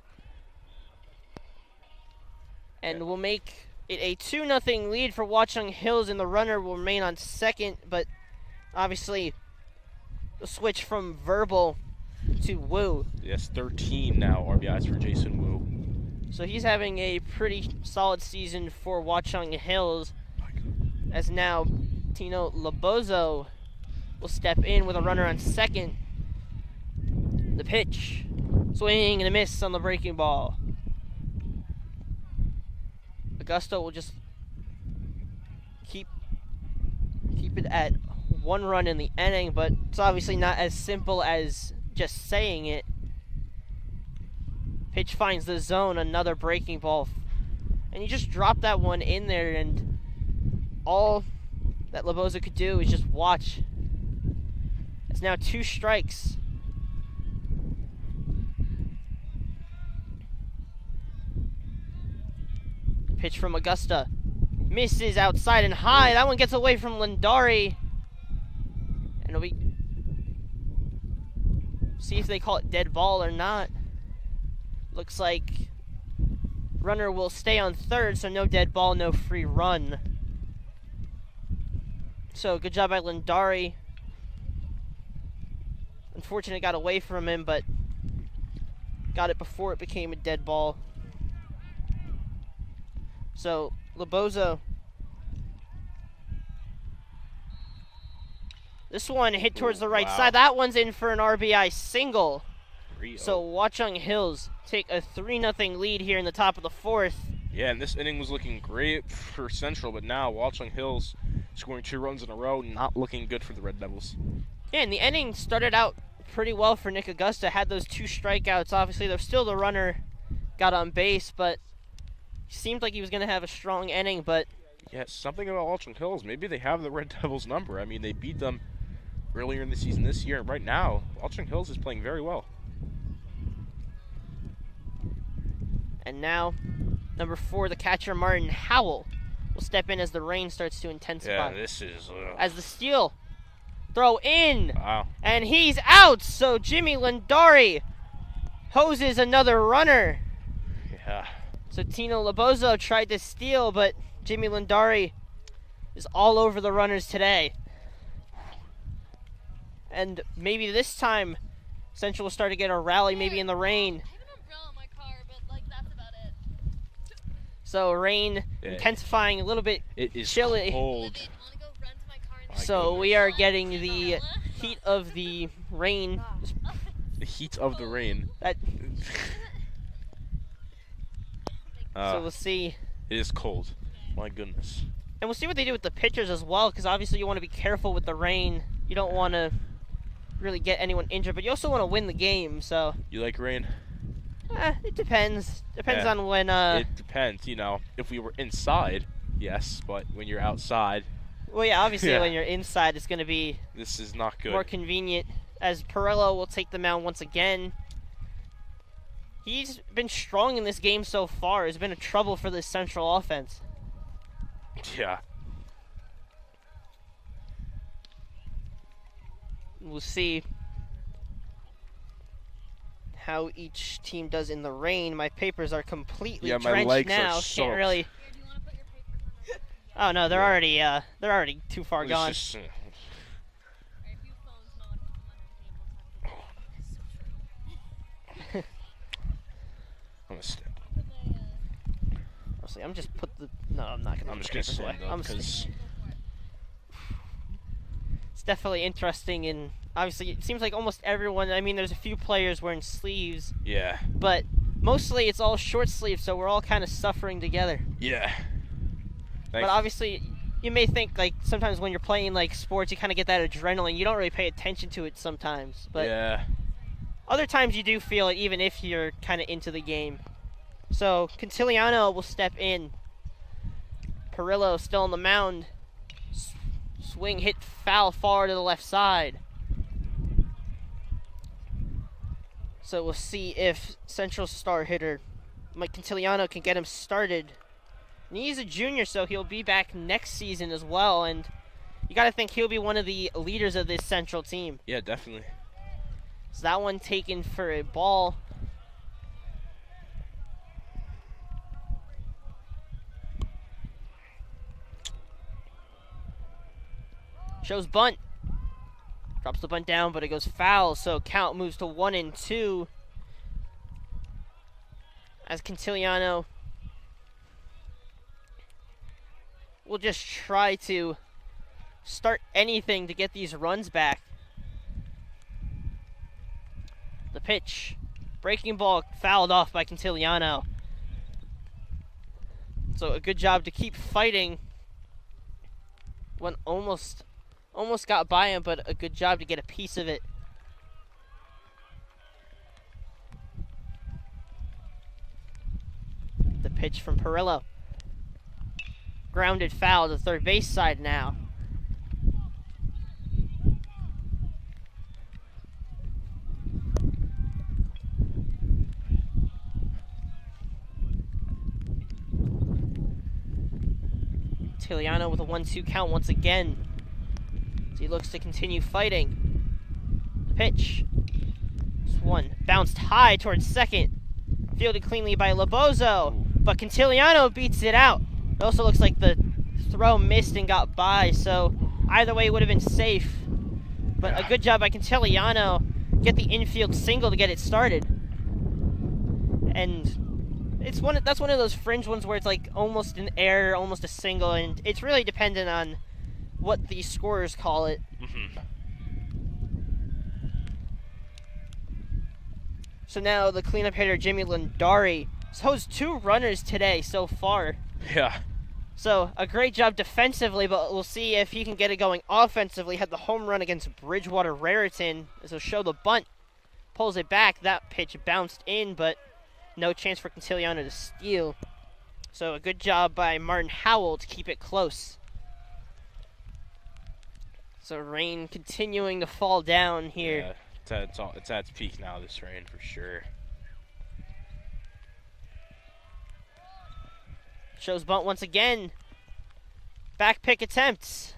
And we'll make it a 2-0 lead for Watchung Hills, and the runner will remain on second, but obviously the switch from Verbal to Wu. Yes, 13 now RBIs for Jason Wu. So he's having a pretty solid season for Watchung Hills, as now Tino Lobozo will step in with a runner on second. The pitch, swing and a miss on the breaking ball. Augusta will just keep it at 1 run in the inning, but it's obviously not as simple as just saying it. Pitch finds the zone, another breaking ball, and you just drop that one in there, and all that Lobozo could do is just watch. It's now 2 strikes. Pitch from Augusta. Misses outside and high. That one gets away from Lindari. And we see if they call it dead ball or not. Looks like runner will stay on third, so no dead ball, no free run. So good job by Lindari. Unfortunately, got away from him, but got it before it became a dead ball. So Lobozo. This one hit towards the right side. That one's in for an RBI single. 3-0. So Watchung Hills take a 3-0 lead here in the top of the 4th. Yeah, and this inning was looking great for Central, but now Watchung Hills scoring 2 runs in a row, not looking good for the Red Devils. Yeah, and the inning started out pretty well for Nick Augusta. Had those 2 strikeouts. Obviously, there's still the runner got on base, but seemed like he was going to have a strong inning, but... Yeah, something about Watchung Hills. Maybe they have the Red Devils' number. I mean, they beat them earlier in the season this year, and right now, Watchung Hills is playing very well. And now, number 4, the catcher, Martin Howell, will step in as the rain starts to intensify. Yeah, this is... As the steal, throw in, wow. And he's out, so Jimmy Lindari hoses another runner. Yeah. So Tino Lobozo tried to steal, but Jimmy Lindari is all over the runners today. And maybe this time, Central will start to get a rally, maybe in the rain. I have an umbrella in my car, but like that's about it. So rain intensifying a little bit. It is chilly. cold. Wanna go run to my car and So we are getting the heat of the rain. The heat of the rain. That. So we'll It see. is cold. My goodness. And we'll see what they do with the pitchers as well, because obviously you want to be careful with the rain. You don't want to really get anyone injured, but you also want to win the game, so. You like rain? It depends. Depends Yeah. on when. It depends, you know. If we were inside, yes, but when you're outside, Well, yeah, obviously Yeah. when you're inside, it's going to be this is not good. more convenient. As Perillo will take the mound once again. He's been strong in this game so far. It's been a trouble for this Central offense. Yeah. We'll see how each team does in the rain. My papers are completely Yeah, my drenched legs now. are Can't soaked. really. Here, do you want to put your papers on the Oh no, they're already too far It's gone. just, Alright, if you phones not put them under the table, I'm gonna stand. Honestly, I'm just put the. No, I'm not gonna. I'm put just the gonna papers away. stand up I'm because It's definitely interesting, and obviously it seems like almost everyone. I mean, there's a few players wearing sleeves, yeah, but mostly it's all short sleeves, so we're all kind of suffering together. yeah. But obviously, you may think like sometimes when you're playing like sports, you kind of get that adrenaline. You don't really pay attention to it sometimes, but yeah, other times you do feel it, even if you're kind of into the game. So Cantiliano will step in. Perillo still on the mound. Swing hit foul far to the left side. So we'll see if Central star hitter Mike Cantiliano can get him started. And he's a junior, so he'll be back next season as well. And you got to think he'll be one of the leaders of this Central team. yeah, definitely. So that one taken for a ball. Shows bunt. Drops the bunt down, but it goes foul, so count moves to 1-2. As Cantiliano will just try to start anything to get these runs back. The pitch. Breaking ball fouled off by Cantiliano. So a good job to keep fighting. One almost got by him, but a good job to get a piece of it. The pitch from Perillo. Grounded foul to third base side now. Tiliano with a 1-2 count once again. So he looks to continue fighting. The pitch. This one bounced high towards second. Fielded cleanly by Lobozo. But Cantiliano beats it out. It also looks like the throw missed and got by. So either way it would have been safe. But a good job by Cantiliano. Get the infield single to get it started. And that's one of those fringe ones where it's like almost an error, almost a single, and it's really dependent on what the scorers call it. Mm-hmm. So now the cleanup hitter Jimmy Lindari holds 2 runners today so far. Yeah. So a great job defensively, but we'll see if he can get it going offensively. Had the home run against Bridgewater Raritan, so show the bunt, pulls it back. That pitch bounced in, but no chance for Cantiliano to steal. So a good job by Martin Howell to keep it close. So rain continuing to fall down here. Yeah, it's at its peak now, this rain, for sure. Shows bunt once again. Back pick attempts.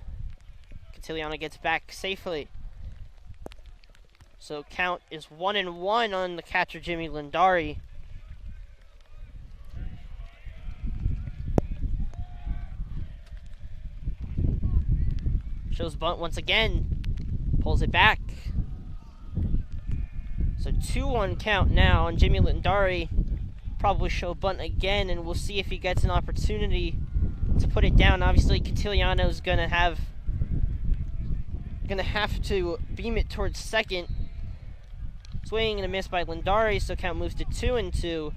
Cantiliano gets back safely. So count is 1-1 on the catcher Jimmy Lindari. Shows bunt once again. Pulls it back. So 2-1 count now on Jimmy Lindari. Probably show bunt again, and we'll see if he gets an opportunity to put it down. Obviously, Cantiliano's going to have gonna have to beam it towards second. Swing and a miss by Lindari, so count moves to 2-2.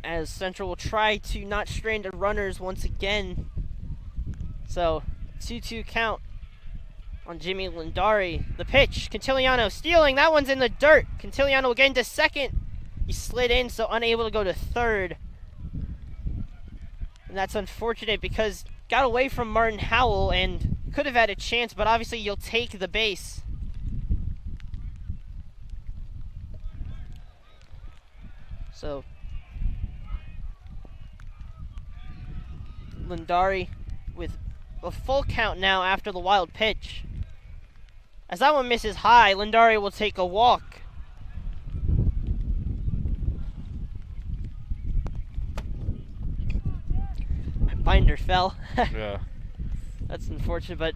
As Central will try to not stranded runners once again. So 2-2 count on Jimmy Lindari. The pitch, Cantiliano stealing, that one's in the dirt. Cantiliano will get into second. He slid in, so unable to go to third. And that's unfortunate because got away from Martin Howell and could have had a chance, but obviously you'll take the base. So Lindari with a full count now after the wild pitch. As that one misses high, Lindari will take a walk. My binder fell. Yeah. That's unfortunate, but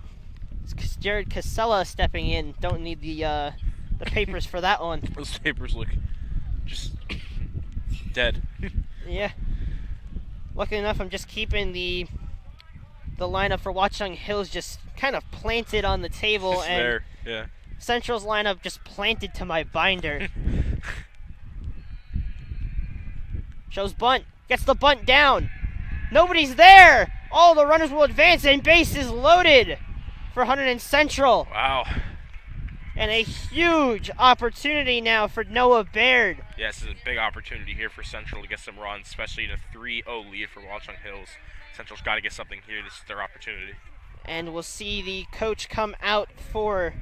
it's Jared Casella stepping in. Don't need the papers for that one. Those papers look just dead. Yeah. Luckily enough, I'm just keeping the lineup for Watchung Hills just kind of planted on the table, Just and there, yeah. Central's lineup just planted to my binder. Shows bunt, gets the bunt down. Nobody's there. All the runners will advance, and base is loaded for Hunterdon Central. Wow. And a huge opportunity now for Noah Baird. Yeah, this is a big opportunity here for Central to get some runs, especially in a 3-0 lead for Watchung Hills. Central's got to get something here. This is their opportunity. And we'll see the coach come out for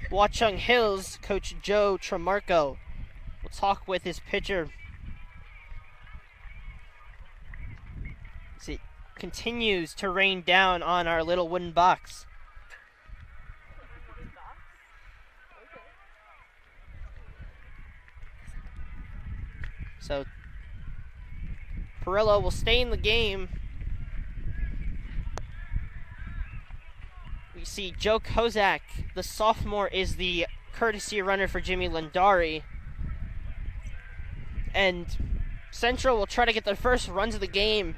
Watchung Hills, Coach Joe Tremarco. We'll talk with his pitcher. As it continues to rain down on our little wooden box. So Perillo will stay in the game. We see Joe Kozak, the sophomore, is the courtesy runner for Jimmy Lindari. And Central will try to get their first runs of the game.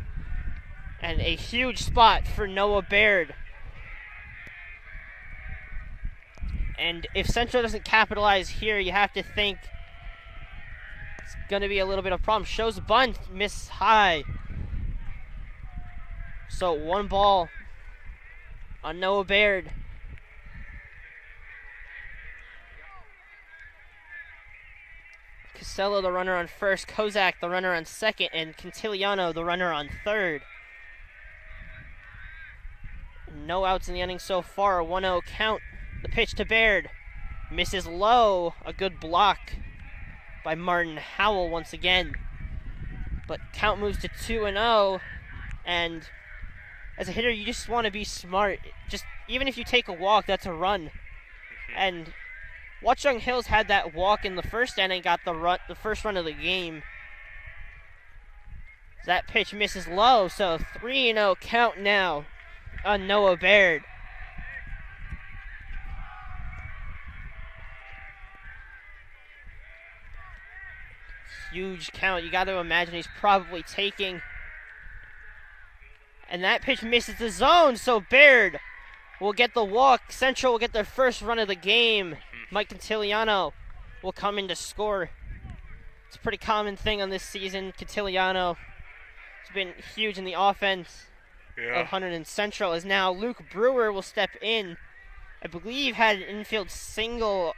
And a huge spot for Noah Baird. And if Central doesn't capitalize here, you have to think it's going to be a little bit of a problem. Shows bunt, miss high. So 1 ball on Noah Baird. Casella, the runner on first. Kozak, the runner on second. And Cantiliano, the runner on third. No outs in the inning so far. A 1-0 count. The pitch to Baird. Misses low. A good block by Martin Howell once again. But count moves to 2-0. And as a hitter, you just want to be smart. Just even if you take a walk, that's a run. And Watchung Hills had that walk in the first inning, got the first run of the game. That pitch misses low, so 3-0 count now on Noah Baird. Huge count. You got to imagine he's probably taking. And that pitch misses the zone, so Baird will get the walk. Central will get their first run of the game. Mike Cantiliano will come in to score. It's a pretty common thing on this season. Cantiliano has been huge in the offense of Hunterdon Central. As now Luke Brewer will step in. I believe had an infield single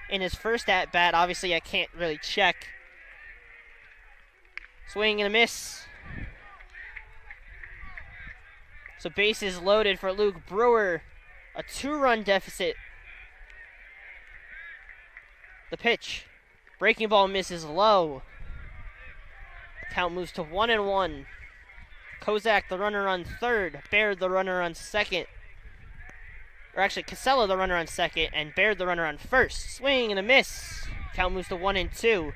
in his first at-bat. Obviously, I can't really check. Swing and a miss. So base is loaded for Luke Brewer. A 2-run deficit. The pitch. Breaking ball misses low. Count moves to 1-1. Kozak, the runner on third. Baird, the runner on second. Or actually, Casella, the runner on second. And Baird, the runner on first. Swing and a miss. Count moves to 1-2.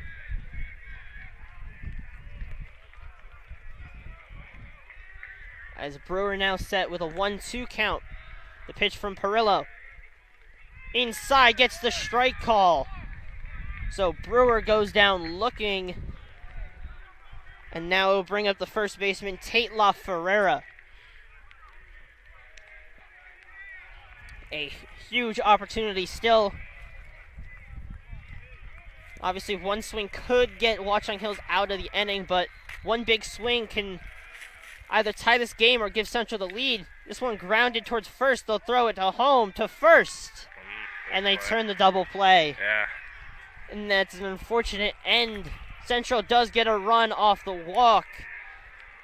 As Brewer now set with a 1-2 count. The pitch from Perillo. Inside, gets the strike call. So Brewer goes down looking. And now it'll bring up the first baseman, Tate La Ferreira. A huge opportunity still. Obviously, one swing could get Watchung Hills out of the inning, but one big swing can either tie this game or give Central the lead. This one grounded towards first. They'll throw it to home, to first. And they turn the double play. Yeah. And that's an unfortunate end. Central does get a run off the walk,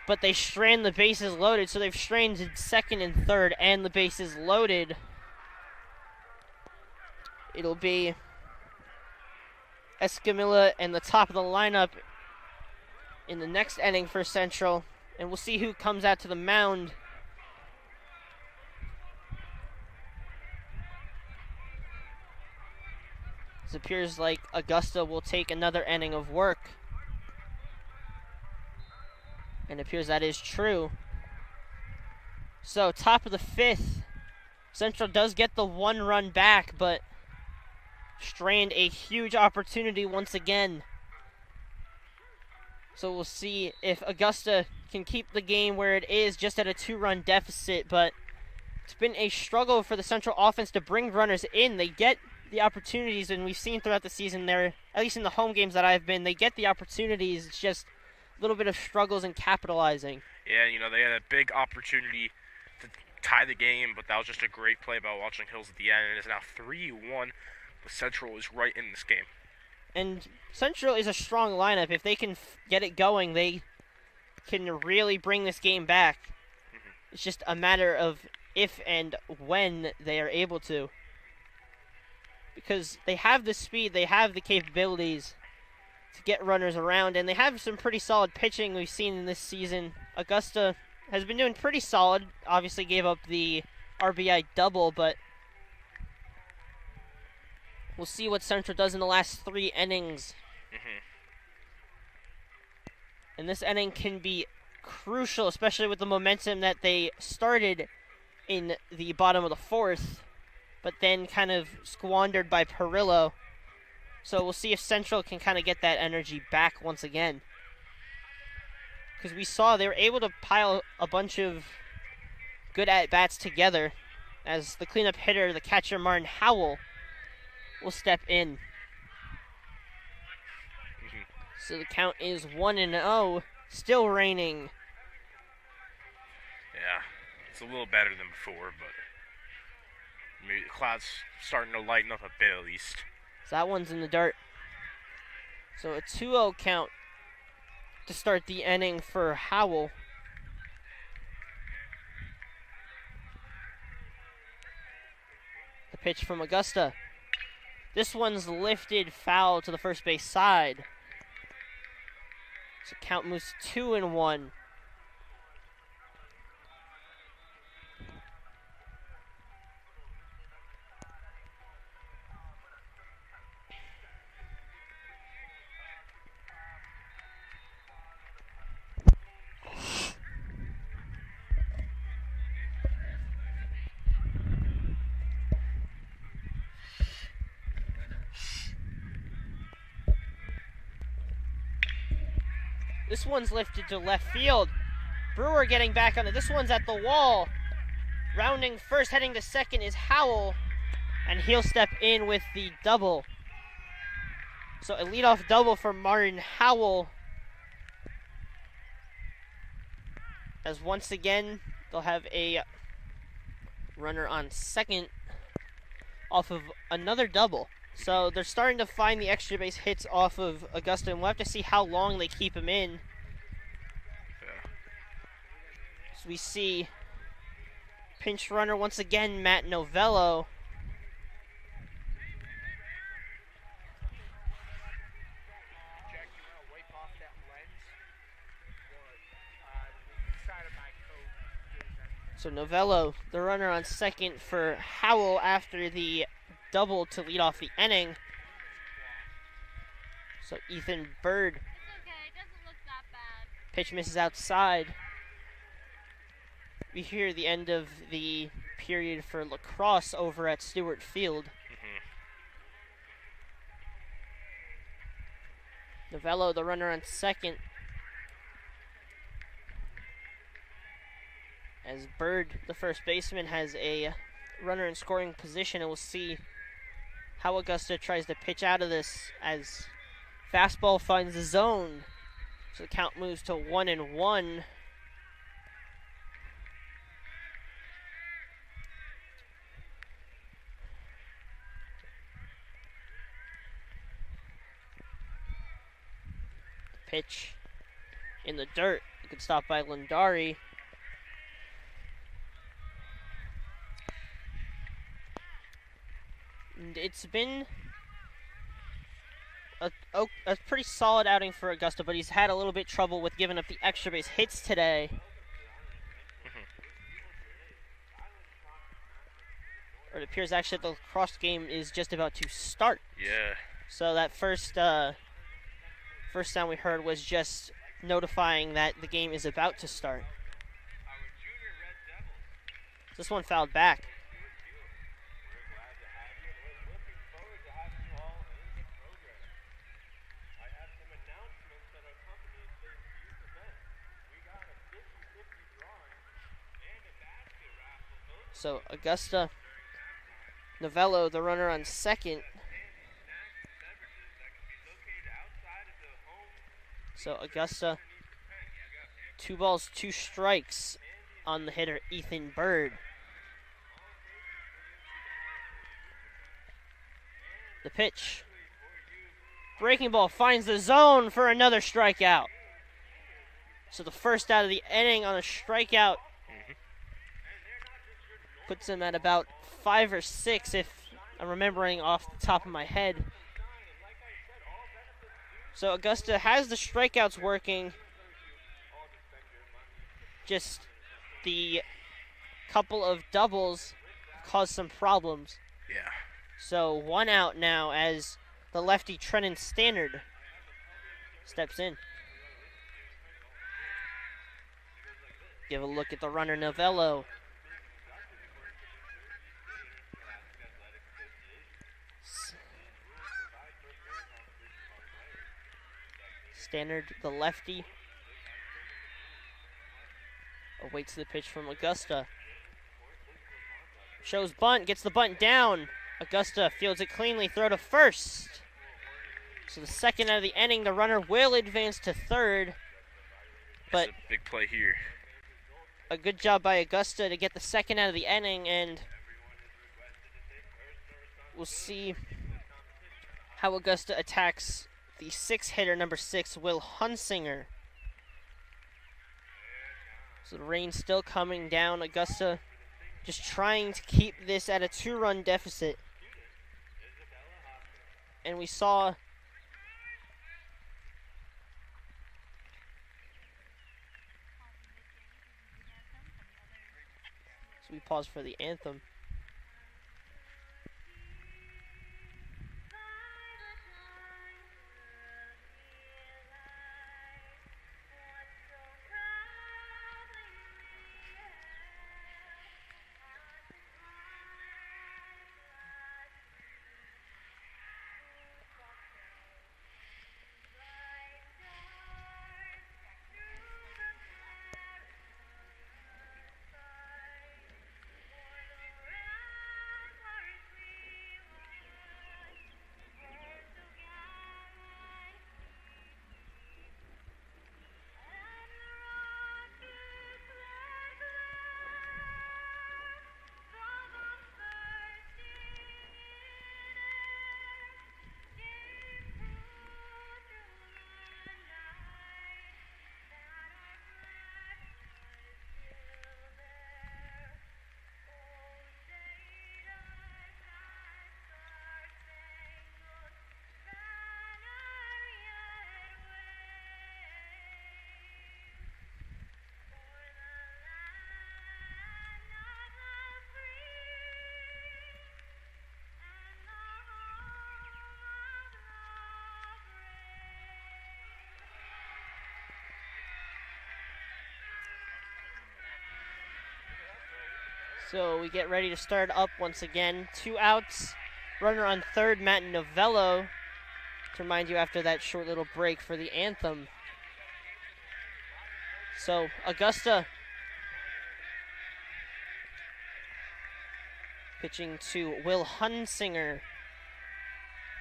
but they strand the bases loaded. So they've stranded second and third and the bases loaded. It'll be Escamilla and the top of the lineup in the next inning for Central. And we'll see who comes out to the mound. It appears like Augusta will take another inning of work. And it appears that is true. So, top of the fifth. Central does get the one run back, but strand a huge opportunity once again. So we'll see if Augusta can keep the game where it is, just at a 2-run deficit. But it's been a struggle for the Central offense to bring runners in. They get the opportunities, and we've seen throughout the season there, at least in the home games that I've been, they get the opportunities. It's just a little bit of struggles in capitalizing. Yeah, you know, they had a big opportunity to tie the game, but that was just a great play by Watchung Hills at the end. And it's now 3-1, but Central is right in this game. And Central is a strong lineup. If they can get it going, they can really bring this game back. It's just a matter of if and when they are able to. Because they have the speed, they have the capabilities to get runners around, and they have some pretty solid pitching we've seen in this season. Augusta has been doing pretty solid. Obviously gave up the RBI double, but we'll see what Central does in the last 3 innings. And this inning can be crucial, especially with the momentum that they started in the bottom of the 4th, but then kind of squandered by Perillo. So we'll see if Central can kind of get that energy back once again. Because we saw they were able to pile a bunch of good at-bats together as the cleanup hitter, the catcher Martin Howell, will step in. So the count is 1-0, still raining. Yeah, it's a little better than before, but maybe the clouds starting to lighten up a bit at least. So that one's in the dirt. So a 2-0 count to start the inning for Howell. The pitch from Augusta. This one's lifted foul to the first base side. So count moves to 2-1. This one's lifted to left field. Brewer getting back on it. This one's at the wall. Rounding first, heading to second is Howell. And he'll step in with the double. So a leadoff double for Martin Howell. As once again, they'll have a runner on second off of another double. So they're starting to find the extra base hits off of Augusta, and we'll have to see how long they keep him in. So we see pinch runner once again, Matt Novello. So Novello, the runner on second for Howell after the double to lead off the inning. So Ethan Bird. It's okay, it doesn't look that bad. Pitch misses outside. We hear the end of the period for lacrosse over at Stewart Field. Novello, the runner on second. As Bird, the first baseman, has a runner in scoring position, and we'll see how Augusta tries to pitch out of this as fastball finds the zone. So the count moves to 1-1. Pitch in the dirt. Good stop by Lundari. And it's been a pretty solid outing for Augusta, but he's had a little bit trouble with giving up the extra base hits today. Or it appears actually that the lacrosse game is just about to start. Yeah. So that first sound we heard was just notifying that the game is about to start. This one fouled back. So Augusta Novello, the runner on second. So Augusta, 2 balls, 2 strikes on the hitter Ethan Bird. The pitch. Breaking ball finds the zone for another strikeout. So the first out of the inning on a strikeout. Puts him at about 5 or 6 if I'm remembering off the top of my head. So Augusta has the strikeouts working. Just the couple of doubles caused some problems. Yeah. So 1 out now as the lefty Trenton Stannard steps in. Give a look at the runner Novello. Stannard, the lefty, awaits the pitch from Augusta. Shows bunt, gets the bunt down. Augusta fields it cleanly, throw to first. So the second out of the inning, the runner will advance to third. But a big play here. A good job by Augusta to get the second out of the inning, and we'll see how Augusta attacks the 6-hitter, number 6, Will Hunsinger. So the rain's still coming down. Augusta just trying to keep this at a 2-run deficit. And we saw so we pause for the anthem. So we get ready to start up once again. 2 outs. Runner on third, Matt Novello. To remind you after that short little break for the anthem. So Augusta Pitching to Will Hunsinger.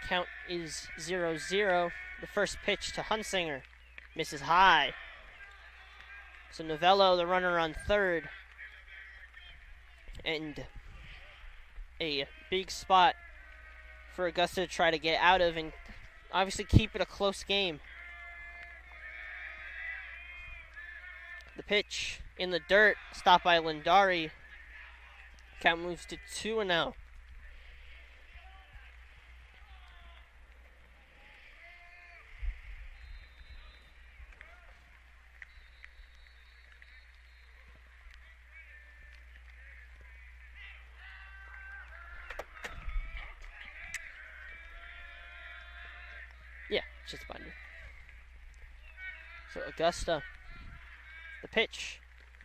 Count is 0-0. The first pitch to Hunsinger misses high. So Novello, the runner on third. And a big spot for Augusta to try to get out of and obviously keep it a close game. The pitch in the dirt, stopped by Lindari. Count moves to 2-0. Yeah, it's just a binder. So Augusta, the pitch,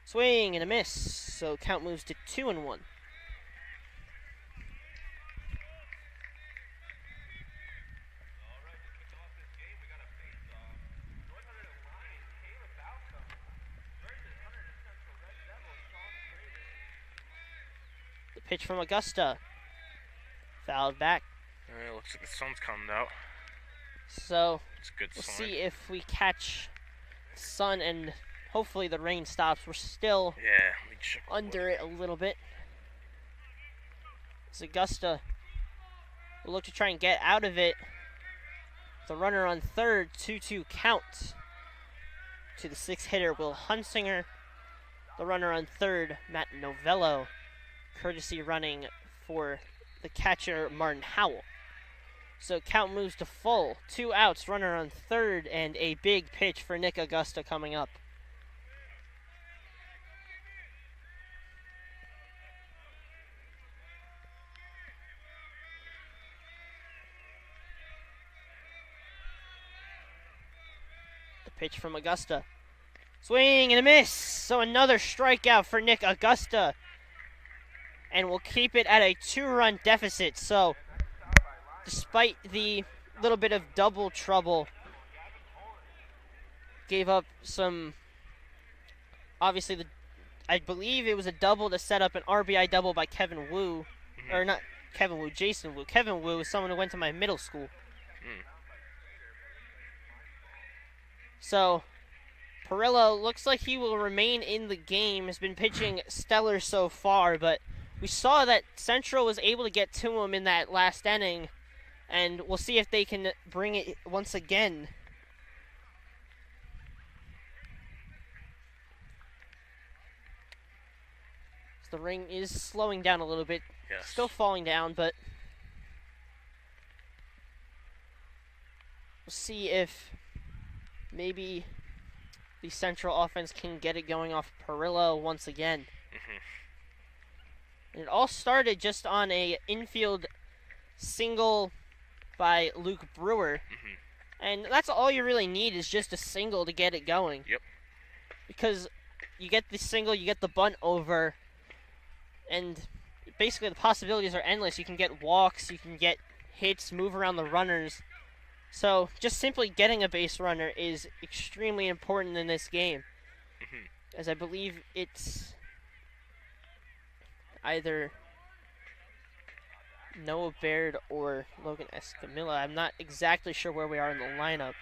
swing and a miss. So count moves to 2-1. The pitch from Augusta, fouled back. It looks like the sun's coming out. So It's a good we'll sign. see if we catch the sun and hopefully the rain stops. We're still Yeah, let me check the under weather. it a little bit. As Augusta will look to try and get out of it. The runner on third, 2-2 count to the sixth hitter, Will Hunsinger. The runner on third, Matt Novello. Courtesy running for the catcher, Martin Howell. So count moves to full. 2 outs, runner on third, and a big pitch for Nick Augusta coming up. The pitch from Augusta. Swing and a miss. So another strikeout for Nick Augusta. And we'll keep it at a 2-run deficit. So despite the little bit of double trouble, gave up some, obviously I believe it was a double to set up an RBI double by Kevin Wu, or not Kevin Wu, Jason Wu. Kevin Wu is someone who went to my middle school. So Perillo looks like he will remain in the game, has been pitching stellar so far, but we saw that Central was able to get to him in that last inning, and we'll see if they can bring it once again. So the rain is slowing down a little bit. Yes. Still falling down, but we'll see if maybe the Central offense can get it going off Perillo once again. And it all started just on a infield single by Luke Brewer. And that's all you really need is just a single to get it going. Yep. Because you get the single, you get the bunt over, and basically the possibilities are endless. You can get walks, you can get hits, move around the runners. So just simply getting a base runner is extremely important in this game. As I believe it's either Noah Baird or Logan Escamilla. I'm not exactly sure where we are in the lineup.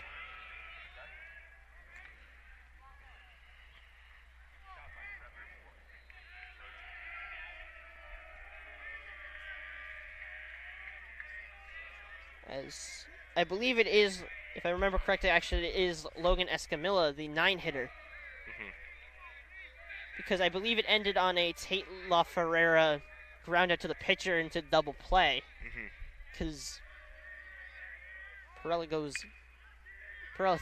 As I believe it is, if I remember correctly, actually it is Logan Escamilla, the 9-hitter. Because I believe it ended on a Tate La Ferreira ground out to the pitcher into double play. Because Perillo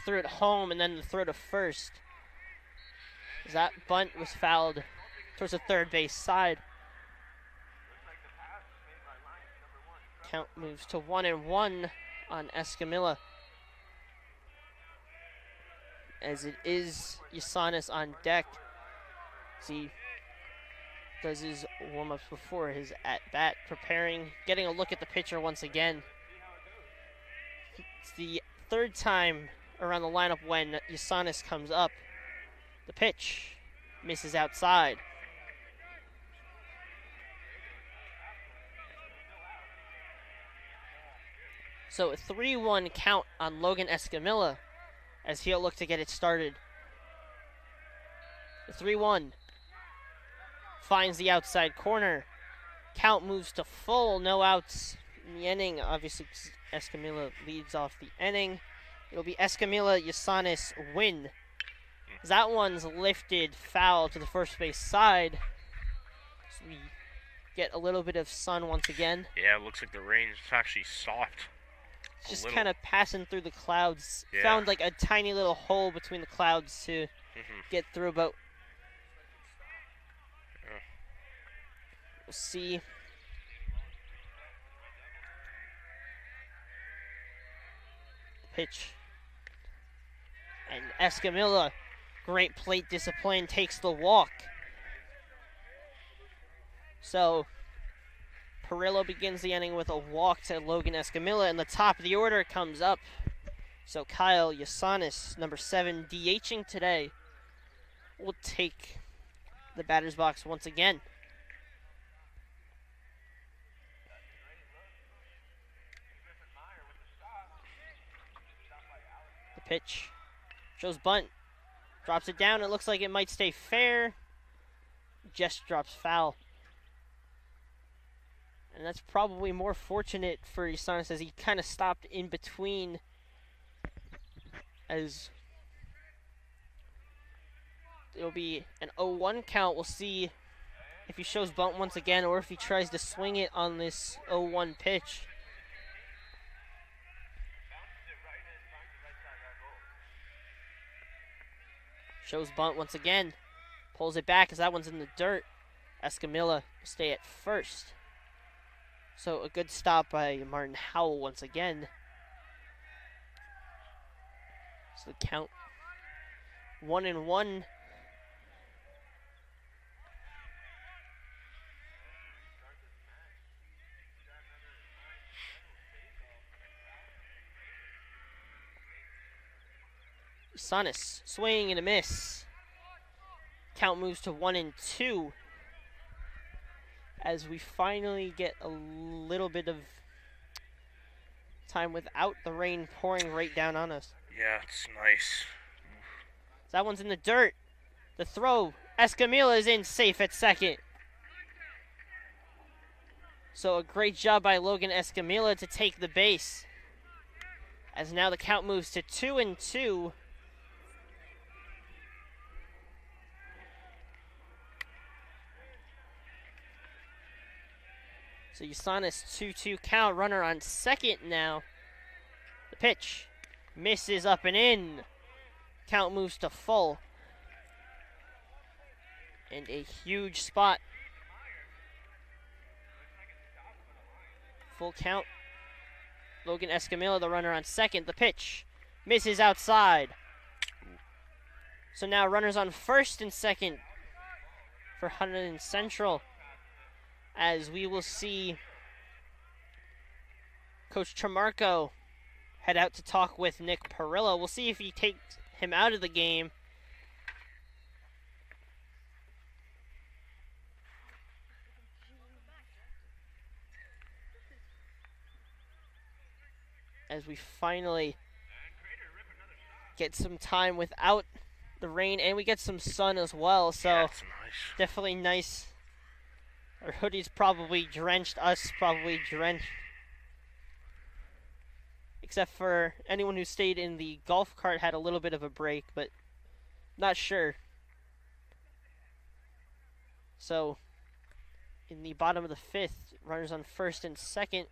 threw it home and then the throw to first. As that bunt was fouled towards the third base side. Count moves to 1-1 on Escamilla. As it is Yasanis on deck. As he does his warm-ups before his at-bat, preparing, getting a look at the pitcher once again. It's the third time around the lineup when Yasanis comes up. The pitch misses outside. So a 3-1 count on Logan Escamilla as he'll look to get it started. The 3-1 finds the outside corner. Count moves to full, no outs in the inning. Obviously, Escamilla leads off the inning. It'll be Escamilla Yasanis win. That one's lifted foul to the first base side. So we get a little bit of sun once again. Yeah, it looks like the rain's actually soft. Just kind of passing through the clouds. Yeah. Found like a tiny little hole between the clouds to get through, but we'll see. Pitch. And Escamilla, great plate discipline, takes the walk. So Perillo begins the inning with a walk to Logan Escamilla, and the top of the order comes up. So Kyle Yasanis, number 7, DHing today, will take the batter's box once again. The pitch shows bunt, drops it down. It looks like it might stay fair. Just drops foul. And that's probably more fortunate for Yasanis as he kind of stopped in between, as it'll be an 0-1 count. We'll see if he shows bunt once again or if he tries to swing it on this 0-1 pitch. Shows bunt once again. Pulls it back as that one's in the dirt. Escamilla will stay at first. So a good stop by Martin Howell once again. So the count 1-1. Yasanis swing and a miss. Count moves to 1-2. As we finally get a little bit of time without the rain pouring right down on us. Yeah, it's nice. That one's in the dirt. The throw. Escamilla is in safe at second. So a great job by Logan Escamilla to take the base. As now the count moves to 2-2. So Yasanis 2-2 count, runner on second now. The pitch misses up and in. Count moves to full. And a huge spot. Full count. Logan Escamilla, the runner on second. The pitch misses outside. So now runners on first and second for Hunterdon Central, as we will see Coach Tremarco head out to talk with Nick Perillo. We'll see if he takes him out of the game. As we finally get some time without the rain, and we get some sun as well, so Yeah, it's nice. definitely nice. Our hoodies probably drenched, us probably drenched. Except for anyone who stayed in the golf cart had a little bit of a break, but not sure. So, in the bottom of the fifth, runners on first and second.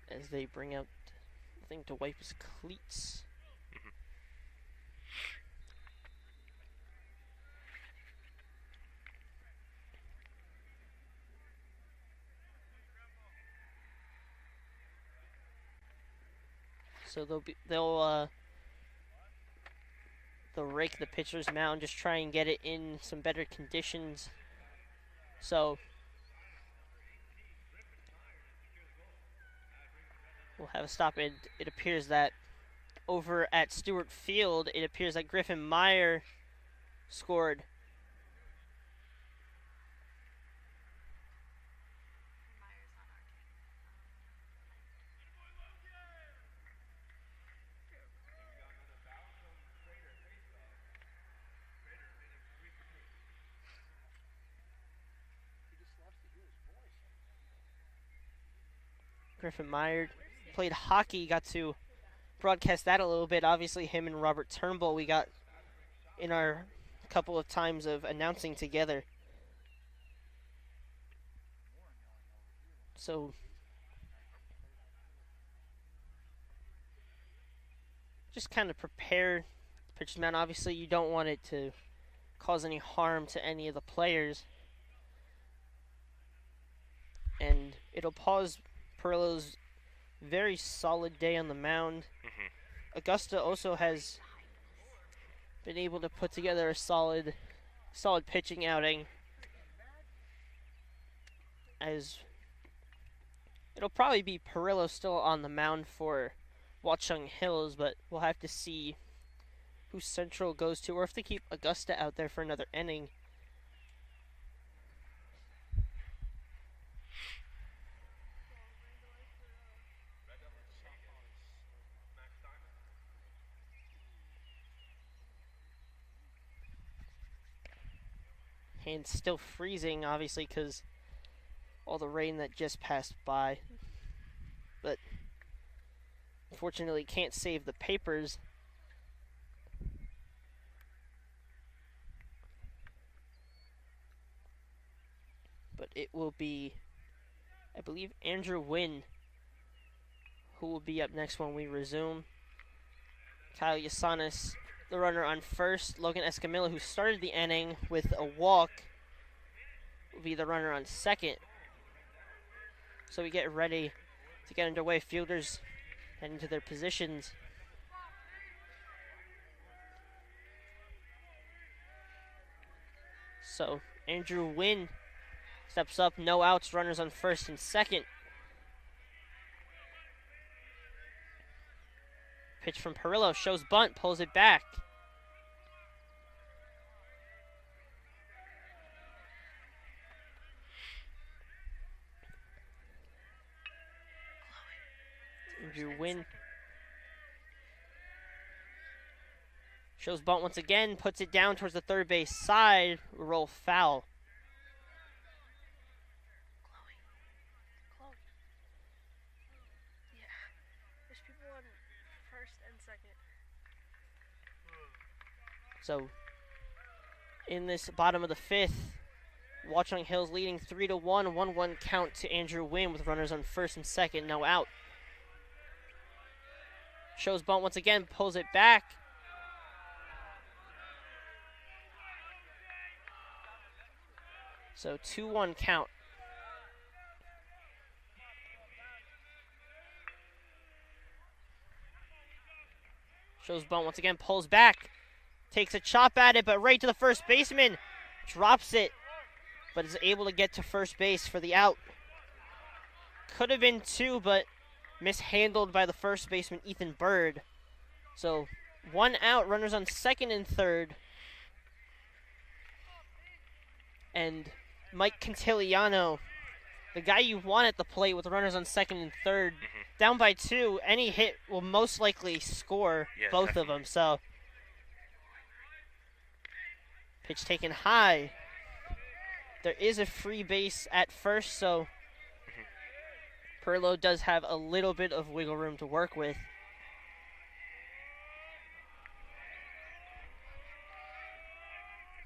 As they bring out the thing to wipe his cleats. So they'll rake the pitcher's mound, just try and get it in some better conditions. So we'll have a stop, and it appears that over at Stewart Field, it appears that Griffin Meyer scored. Griffin Meyer played hockey, got to broadcast that a little bit. Obviously, him and Robert Turnbull we got in our couple of times of announcing together. So just kind of prepare the pitcher's mound. Obviously, you don't want it to cause any harm to any of the players. And it'll pause Perillo's very solid day on the mound. Augusta also has been able to put together a solid pitching outing, as it'll probably be Perillo still on the mound for Watchung Hills, but we'll have to see who Central goes to, or if they keep Augusta out there for another inning. Hands still freezing, obviously, because all the rain that just passed by. But unfortunately, can't save the papers. But it will be, I believe, Andrew Wynn who will be up next when we resume. Kyle Yasanis, the runner on first. Logan Escamilla, who started the inning with a walk, will be the runner on second. So we get ready to get underway. Fielders head into their positions. So Andrew Wynn steps up, no outs, runners on first and second. Pitch from Perillo, shows bunt, pulls it back. Andrew Wynn shows bunt once again, puts it down towards the third base side, roll foul. Chloe. Yeah. There's people on first and second. So in this bottom of the fifth, Watchung Hills leading 3-1, 1-1 count to Andrew Wynn with runners on first and second, no out. Shows bunt once again, pulls it back. So 2-1 count. Shows bunt once again, pulls back. Takes a chop at it, but right to the first baseman. Drops it, but is able to get to first base for the out. Could have been two, but mishandled by the first baseman, Ethan Bird. So 1 out, runners on second and third. And Mike Cantiliano, the guy you want at the plate with runners on second and third, down by 2, any hit will most likely score both of them. So pitch taken high. There is a free base at first, so Perillo does have a little bit of wiggle room to work with.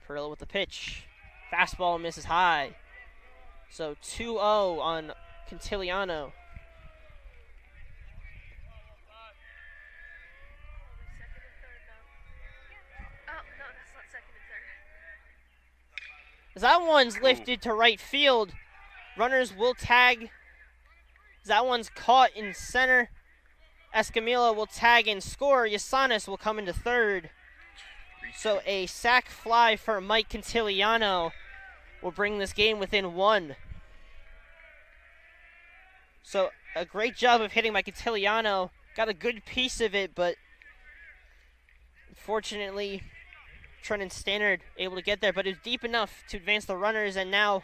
Perillo with the pitch. Fastball misses high. So 2-0 on Cantiliano. Second and third now. Oh, no, that's not second and third. That one's lifted to right field. Runners will tag. That one's caught in center. Escamilla will tag and score. Yasanis will come into third. So a sac fly for Mike Cantiliano will bring this game within 1. So a great job of hitting by Cantiliano. Got a good piece of it, but Unfortunately, Trenton Stannard able to get there, but it was deep enough to advance the runners, and now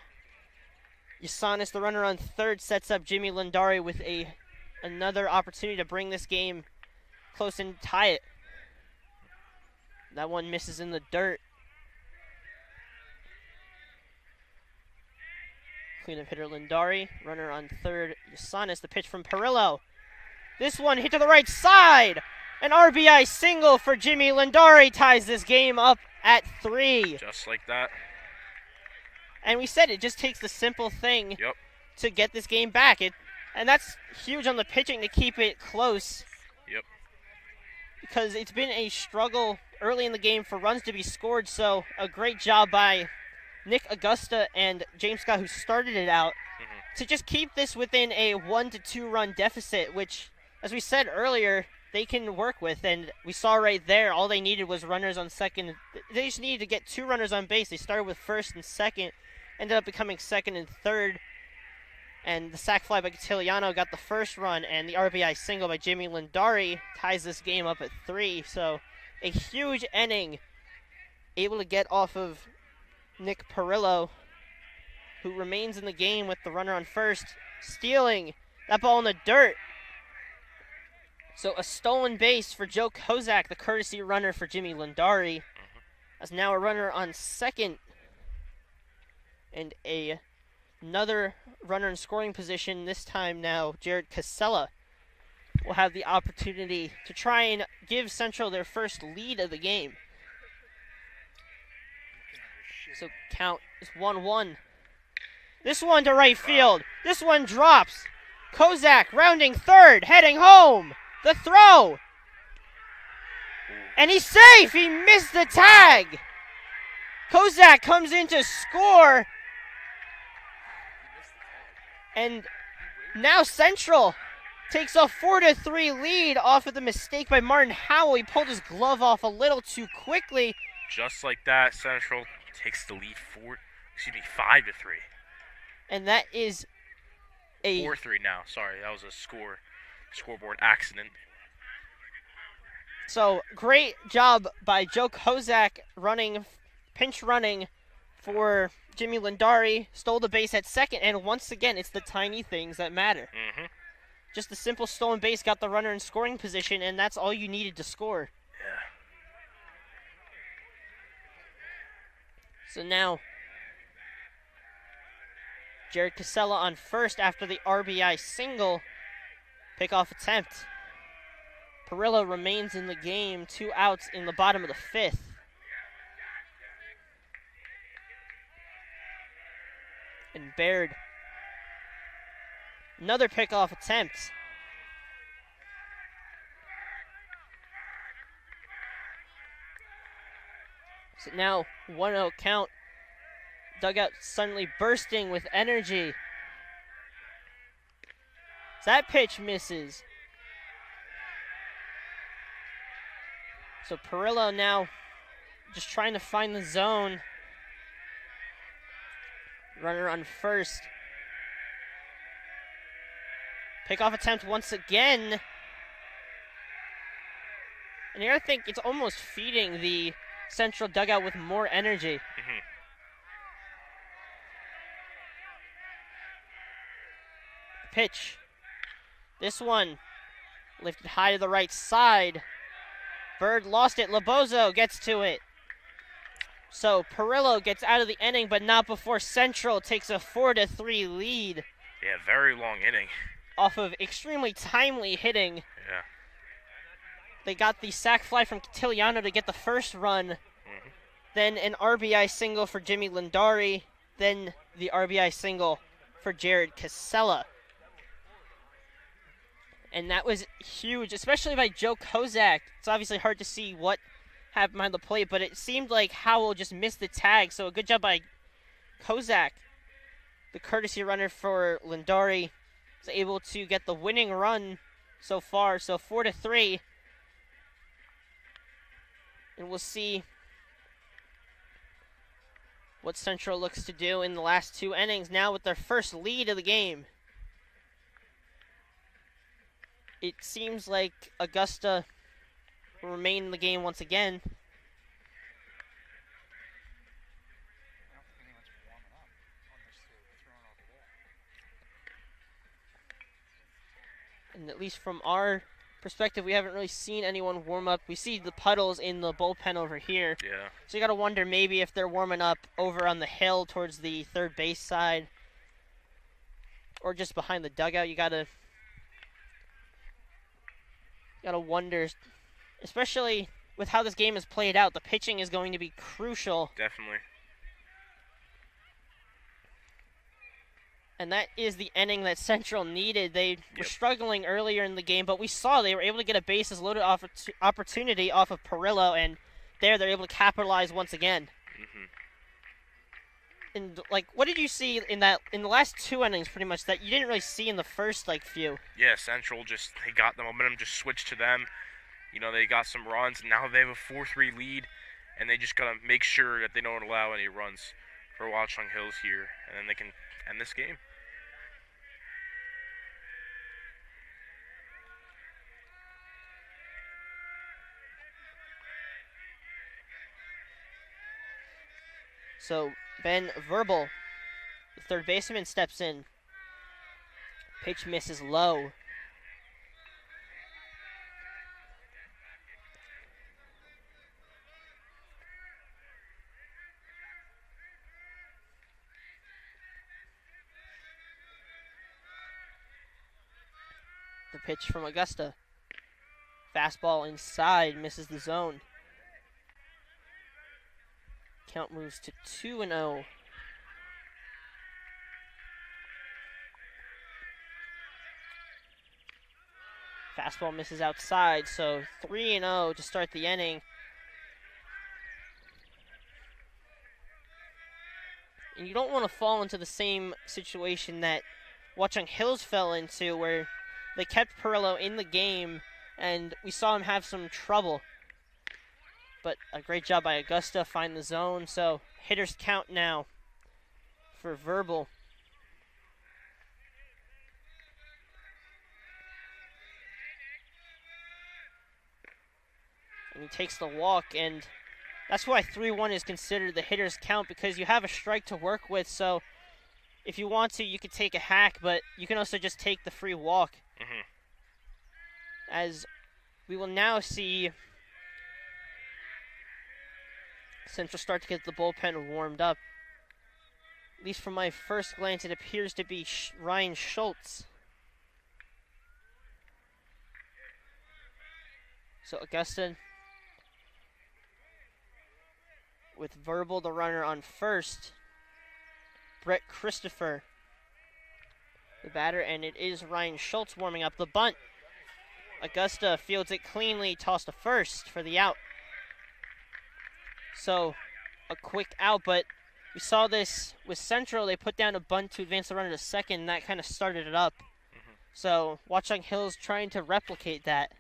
Yasanis, the runner on third, sets up Jimmy Lindari with another opportunity to bring this game close and tie it. That one misses in the dirt. Cleanup hitter Lindari, runner on third, Yasanis, the pitch from Perillo. This one hit to the right side. An RBI single for Jimmy Lindari ties this game up at 3. Just like that. And we said it just takes the simple thing to get this game back. And that's huge on the pitching to keep it close. Yep. Because it's been a struggle early in the game for runs to be scored. So a great job by Nick Augusta and James Scott, who started it out, to just keep this within a 1 to 2 run deficit, which, as we said earlier, they can work with. And we saw right there, all they needed was runners on second. They just needed to get 2 runners on base. They started with first and second, ended up becoming second and third. And the sac fly by Catiliano got the first run, and the RBI single by Jimmy Lindari ties this game up at 3. So a huge inning, able to get off of Nick Perillo, who remains in the game with the runner on first, stealing that ball in the dirt. So a stolen base for Joe Kozak, the courtesy runner for Jimmy Lindari. As now a runner on second, and another runner in scoring position. This time now Jared Casella will have the opportunity to try and give Central their first lead of the game. So count is 1-1. This one to right field. This one drops. Kozak rounding third, heading home. The throw. And he's safe. He missed the tag. Kozak comes in to score. And now Central takes a 4-3 lead off of the mistake by Martin Howell. He pulled his glove off a little too quickly. Just like that, Central takes the lead 5-3. And that is a 4-3 now. Sorry, that was a scoreboard accident. So great job by Joe Kozak pinch running for Jimmy Lindari, stole the base at second, and once again, it's the tiny things that matter. Just the simple stolen base got the runner in scoring position, and that's all you needed to score. Yeah. So now, Jared Casella on first after the RBI single. Pickoff attempt. Perillo remains in the game, 2 outs in the bottom of the 5th. And Baird, another pickoff attempt. So now 1-0 count. Dugout suddenly bursting with energy. That pitch misses. So Perillo now just trying to find the zone. Runner on first. Pickoff attempt once again. And here I think it's almost feeding the Central dugout with more energy. Pitch. This one lifted high to the right side. Bird lost it. Lobozo gets to it. So Perillo gets out of the inning, but not before Central takes a 4-3 lead. Yeah, very long inning. Off of extremely timely hitting. Yeah. They got the sac fly from Catiliano to get the first run. Then an RBI single for Jimmy Lindari. Then the RBI single for Jared Casella. And that was huge, especially by Joe Kozak. It's obviously hard to see what happened behind the plate, but it seemed like Howell just missed the tag. So a good job by Kozak, the courtesy runner for Lindari, was able to get the winning run so far. So 4-3. And we'll see what Central looks to do in the last 2 innings now with their first lead of the game. It seems like Augusta will remain in the game once again. And at least from our perspective, we haven't really seen anyone warm up. We see the puddles in the bullpen over here. Yeah. So you got to wonder maybe if they're warming up over on the hill towards the third base side or just behind the dugout. You got to wonder, especially with how this game is played out. The pitching is going to be crucial. Definitely. And that is the inning that Central needed. They were struggling earlier in the game, but we saw they were able to get a bases loaded opportunity off of Perillo, and they're able to capitalize once again. And what did you see in the last two innings, pretty much, that you didn't really see in the first few? Yeah, Central they got the momentum, just switched to them. They got some runs, and now they have a 4-3 lead, and they just gotta make sure that they don't allow any runs for Watchung Hills here, and then they can end this game. So Ben Verbal, the third baseman, steps in. Pitch misses low. The pitch from Augusta. Fastball inside, misses the zone. Count moves to 2-0. Fastball misses outside, so 3-0 to start the inning. And you don't want to fall into the same situation that Watchung Hills fell into, where they kept Perillo in the game, and we saw him have some trouble. But a great job by Augusta, find the zone. So hitters count now for Verbal. And he takes the walk, and that's why 3-1 is considered the hitter's count, because you have a strike to work with. So if you want to, you could take a hack, but you can also just take the free walk. As we will now see Central start to get the bullpen warmed up. At least from my first glance, it appears to be Ryan Schultz. So Augusta with Verbal, the runner on first. Brett Christopher, the batter, and it is Ryan Schultz warming up. The bunt. Augusta fields it cleanly, tossed to first for the out. So a quick out, but we saw this with Central. They put down a bunt to advance the runner to second, and that kind of started it up. So Watchung Hills trying to replicate that.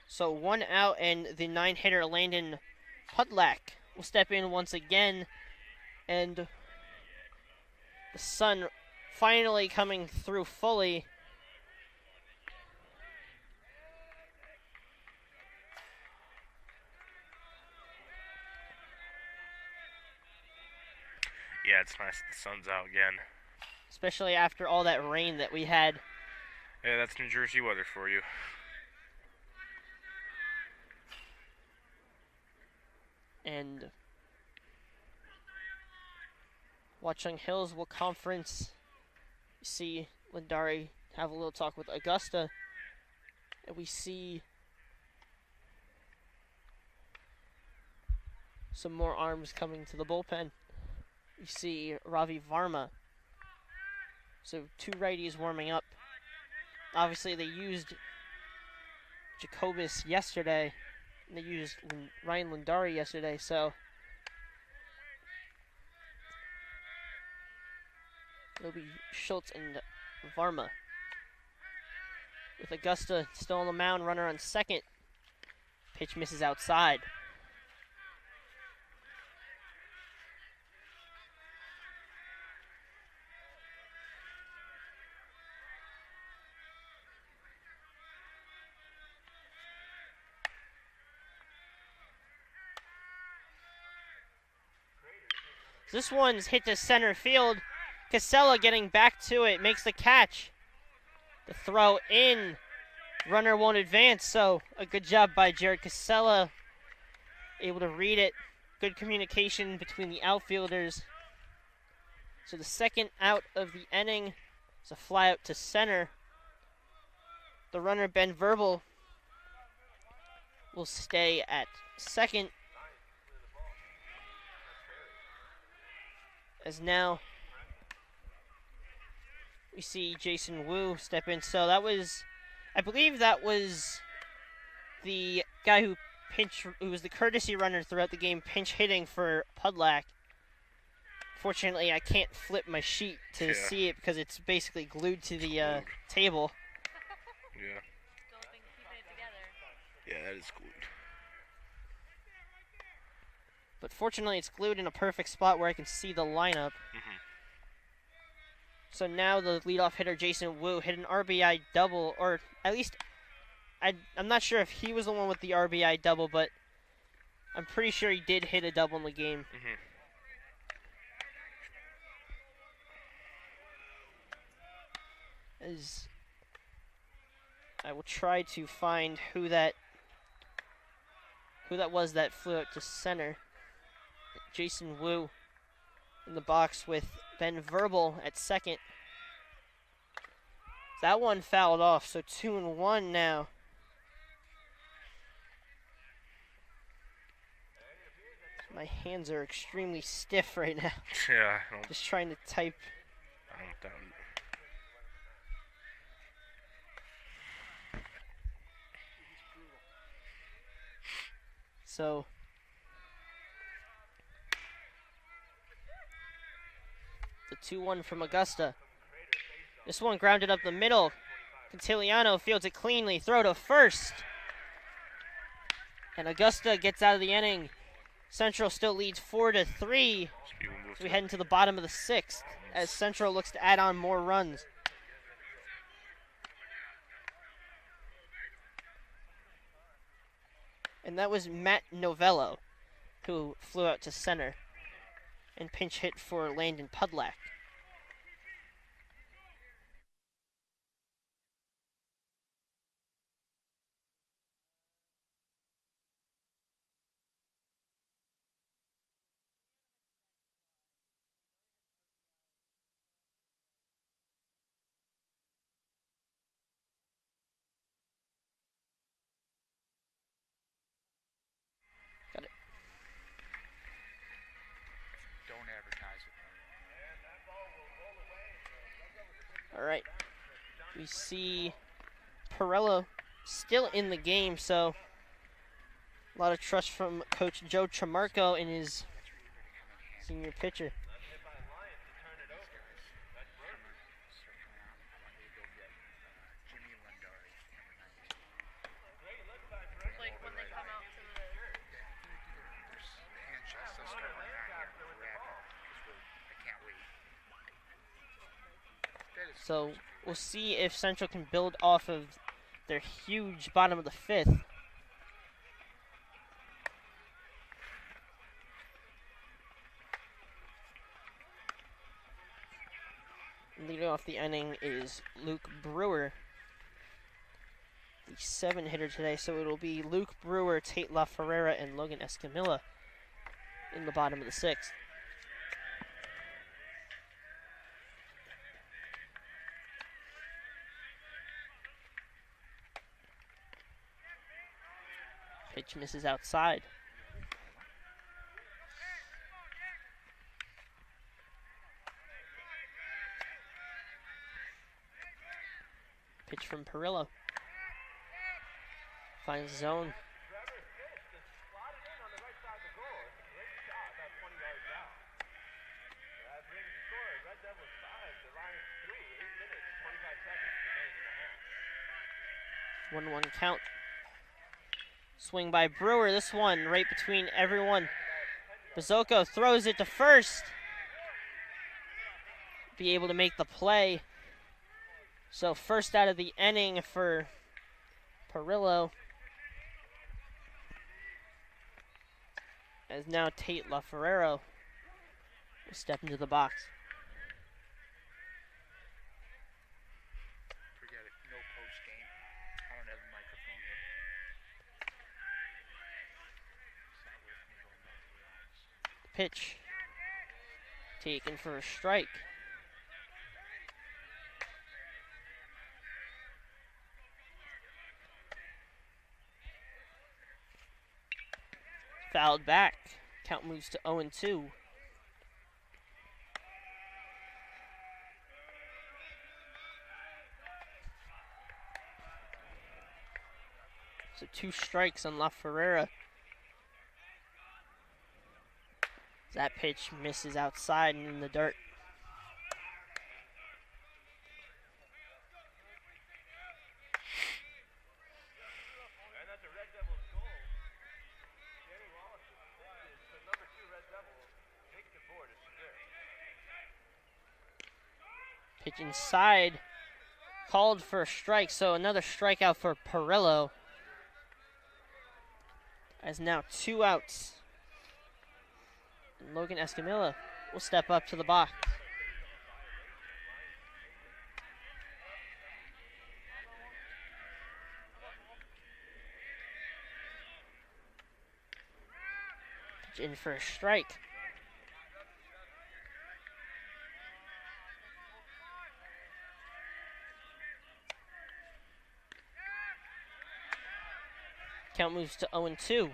So 1 out, and the 9-hitter Landon Pudlak will step in once again, and the sun finally coming through fully. Yeah, it's nice that the sun's out again. Especially after all that rain that we had. Yeah, that's New Jersey weather for you. And Watchung Hills will conference. You see Lindari have a little talk with Augusta. And we see some more arms coming to the bullpen. You see Ravi Varma. So 2 righties warming up. Obviously they used Jacobus yesterday. And they used Ryan Lindari yesterday, so it'll be Schultz and Varma. With Augusta still on the mound, runner on second. Pitch misses outside. This one's hit to center field. Casella getting back to it, makes the catch. The throw in. Runner won't advance, so a good job by Jared Casella. Able to read it. Good communication between the outfielders. So the second out of the inning is a fly out to center. The runner, Ben Verbal, will stay at second. As now we see Jason Wu step in. So that was, I believe that was the guy who was the courtesy runner throughout the game, pinch hitting for Pudlack. Fortunately, I can't flip my sheet to see it because it's basically glued to the table. Yeah. Yeah, that is glued. But fortunately, it's glued in a perfect spot where I can see the lineup. So now the leadoff hitter, Jason Wu, hit an RBI double, or at least I'm not sure if he was the one with the RBI double, but I'm pretty sure he did hit a double in the game. As I will try to find who that was that flew out to center. Jason Wu in the box with Ben Verbal at second. That one fouled off, so 2-1 now. My hands are extremely stiff right now. Yeah. Just trying to type. I don't doubt it. So the 2-1 from Augusta. This one grounded up the middle. Cantiliano fields it cleanly. Throw to first. And Augusta gets out of the inning. Central still leads 4-3. So we head into the bottom of the sixth as Central looks to add on more runs. And that was Matt Novello who flew out to center and pinch hit for Landon Pudlack. Got it. Don't advertise it. All right. We see Perello still in the game, so a lot of trust from Coach Joe Tremarco in his senior pitcher. Like when they come out to the So we'll see if Central can build off of their huge bottom of the fifth. Leading off the inning is Luke Brewer, the 7-hitter today. So it'll be Luke Brewer, Tate LaFerrera, and Logan Escamilla in the bottom of the sixth. Pitch misses outside. Pitch from Perillo. Finds zone. One count. Swing by Brewer. This one right between everyone. Bazzoco throws it to first. Be able to make the play. So first out of the inning for Perillo. As now Tate LaFerrero will step into the box. Forget it. No post game. I don't have a microphone here. Pitch. Taken for a strike. Fouled back. Count moves to 0-2. So 2 strikes on La Ferrera. That pitch misses outside and in the dirt. Pitch inside, called for a strike, so another strikeout for Perillo. As now 2 outs. And Logan Escamilla will step up to the box. Pitch in for a strike. Count moves to 0-2.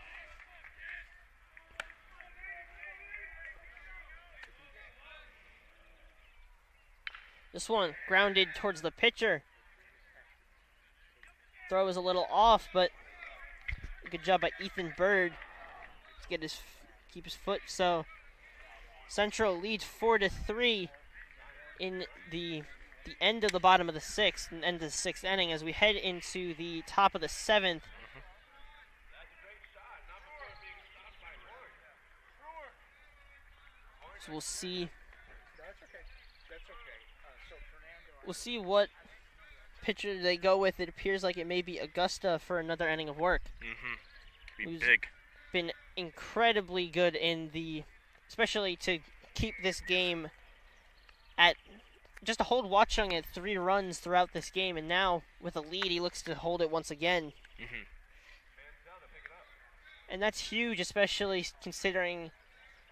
This one grounded towards the pitcher. Throw is a little off, but good job by Ethan Bird to get keep his foot. So Central leads 4-3 in the end of the bottom of the 6th and end of the 6th inning as we head into the top of the 7th. So we'll see. We'll see what pitcher they go with. It appears like it may be Augusta for another inning of work. Be Who's big. been incredibly good in especially to keep this game at, just to hold Watchung at 3 runs throughout this game, and now with a lead, he looks to hold it once again. And that's huge, especially considering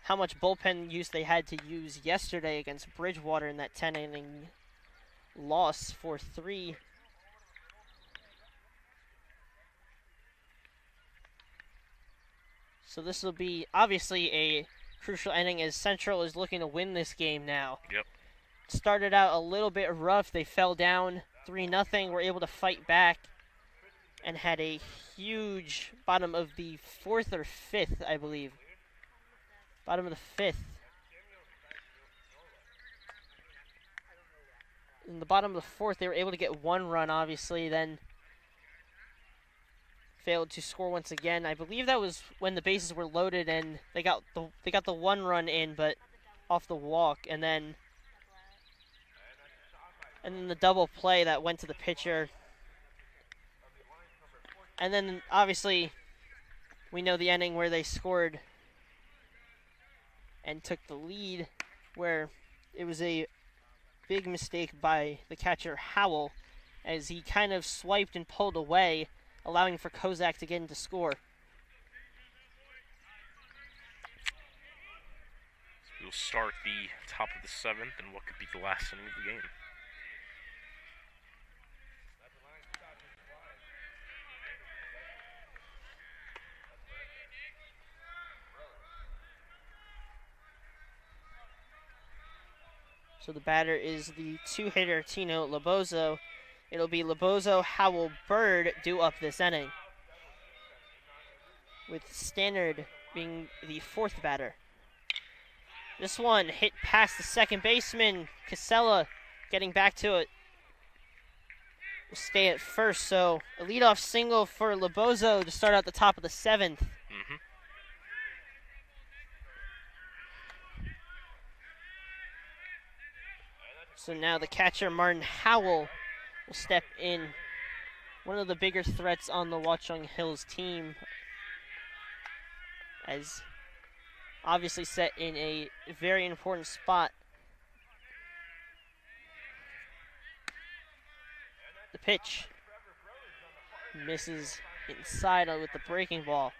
how much bullpen use they had to use yesterday against Bridgewater in that 10-inning loss 4-3. So this will be obviously a crucial inning as Central is looking to win this game now. Yep. Started out a little bit rough. They fell down 3-0, were able to fight back and had a huge bottom of the 4th or 5th, I believe. Bottom of the 5th. In the bottom of the 4th, they were able to get 1 run, obviously, then failed to score once again. I believe that was when the bases were loaded and they got the 1 run in, but off the walk, and then the double play that went to the pitcher. And then obviously we know the inning where they scored and took the lead, where it was a big mistake by the catcher Howell as he kind of swiped and pulled away, allowing for Kozak to get in to score. We'll start the top of the 7th and what could be the last inning of the game. So the batter is the 2-hitter Tino Lobozo. It'll be Lobozo, Howell, Bird due up this inning, with Stannard being the 4th batter. This one hit past the second baseman. Casella getting back to it. Will stay at first, so a leadoff single for Lobozo to start out the top of the 7th. So now the catcher, Martin Howell, will step in. One of the bigger threats on the Watchung Hills team, as obviously set in a very important spot. The pitch misses inside with the breaking ball.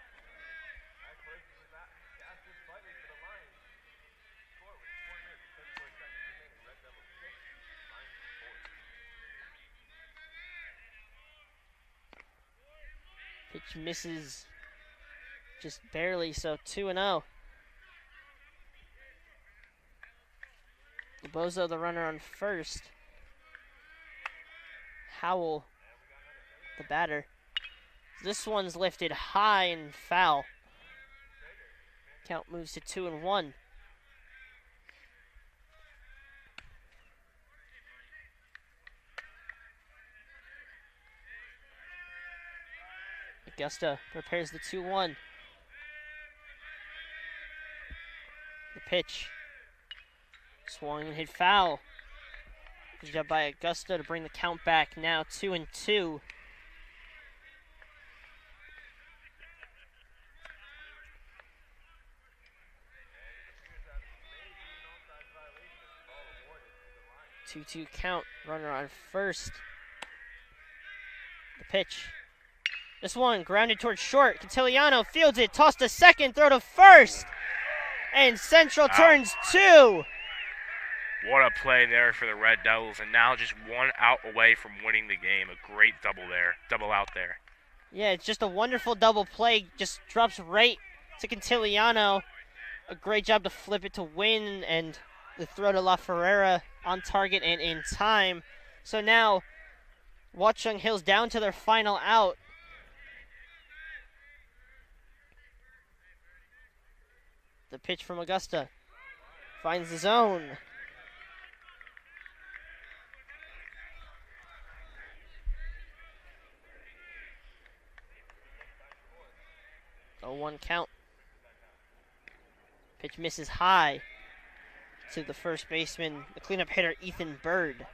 Pitch misses just barely, so 2-0. Bozo, the runner on first. Howell, the batter. This one's lifted high and foul. Count moves to 2-1. Augusta prepares the 2-1. The pitch. Swung and hit foul. Good job by Augusta to bring the count back now 2-2. Two count, runner on first. The pitch. This one grounded towards short. Cantiliano fields it, tossed to second, throw to first. And Central turns 2. What a play there for the Red Devils, and now just 1 out away from winning the game. A great double out there. Yeah, it's just a wonderful double play. Just drops right to Cantiliano. A great job to flip it to win, and the throw to La Ferrera on target and in time. So now, Watchung Hills down to their final out. The pitch from Augusta finds the zone. A 1 count. Pitch misses high to the first baseman, the cleanup hitter, Ethan Bird.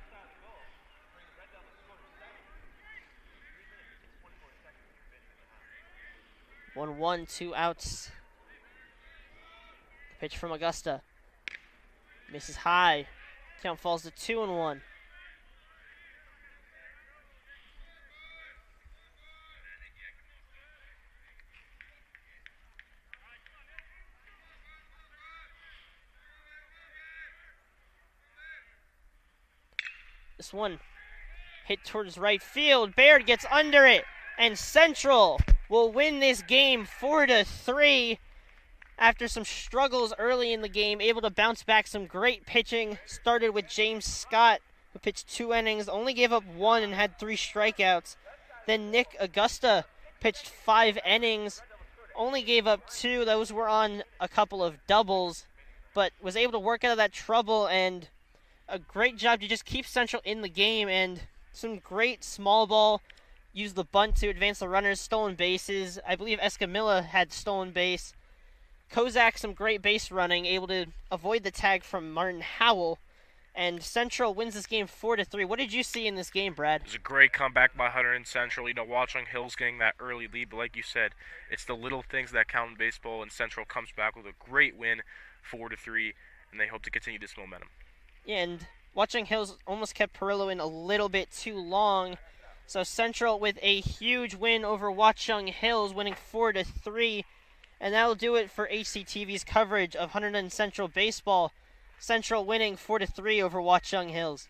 One, 2 outs. The pitch from Augusta. Misses high. Count falls to 2-1. This one hit towards right field. Baird gets under it, and Central will win this game 4-3 after some struggles early in the game, able to bounce back. Some great pitching. Started with James Scott, who pitched 2 innings, only gave up 1 and had 3 strikeouts. Then Nick Augusta pitched 5 innings, only gave up 2. Those were on a couple of doubles, but was able to work out of that trouble, and a great job to just keep Central in the game, and some great small ball. Used the bunt to advance the runners, stolen bases. I believe Escamilla had stolen base. Kozak, some great base running, able to avoid the tag from Martin Howell. And Central wins this game 4-3. What did you see in this game, Brad? It was a great comeback by Hunterdon Central. You know, Watchung Hills getting that early lead, but like you said, it's the little things that count in baseball, and Central comes back with a great win, 4-3, and they hope to continue this momentum. Yeah, and Watchung Hills almost kept Perillo in a little bit too long. So Central with a huge win over Watchung Hills, winning 4-3. And that'll do it for HCTV's coverage of Hunterdon Central baseball. Central winning 4-3 over Watchung Hills.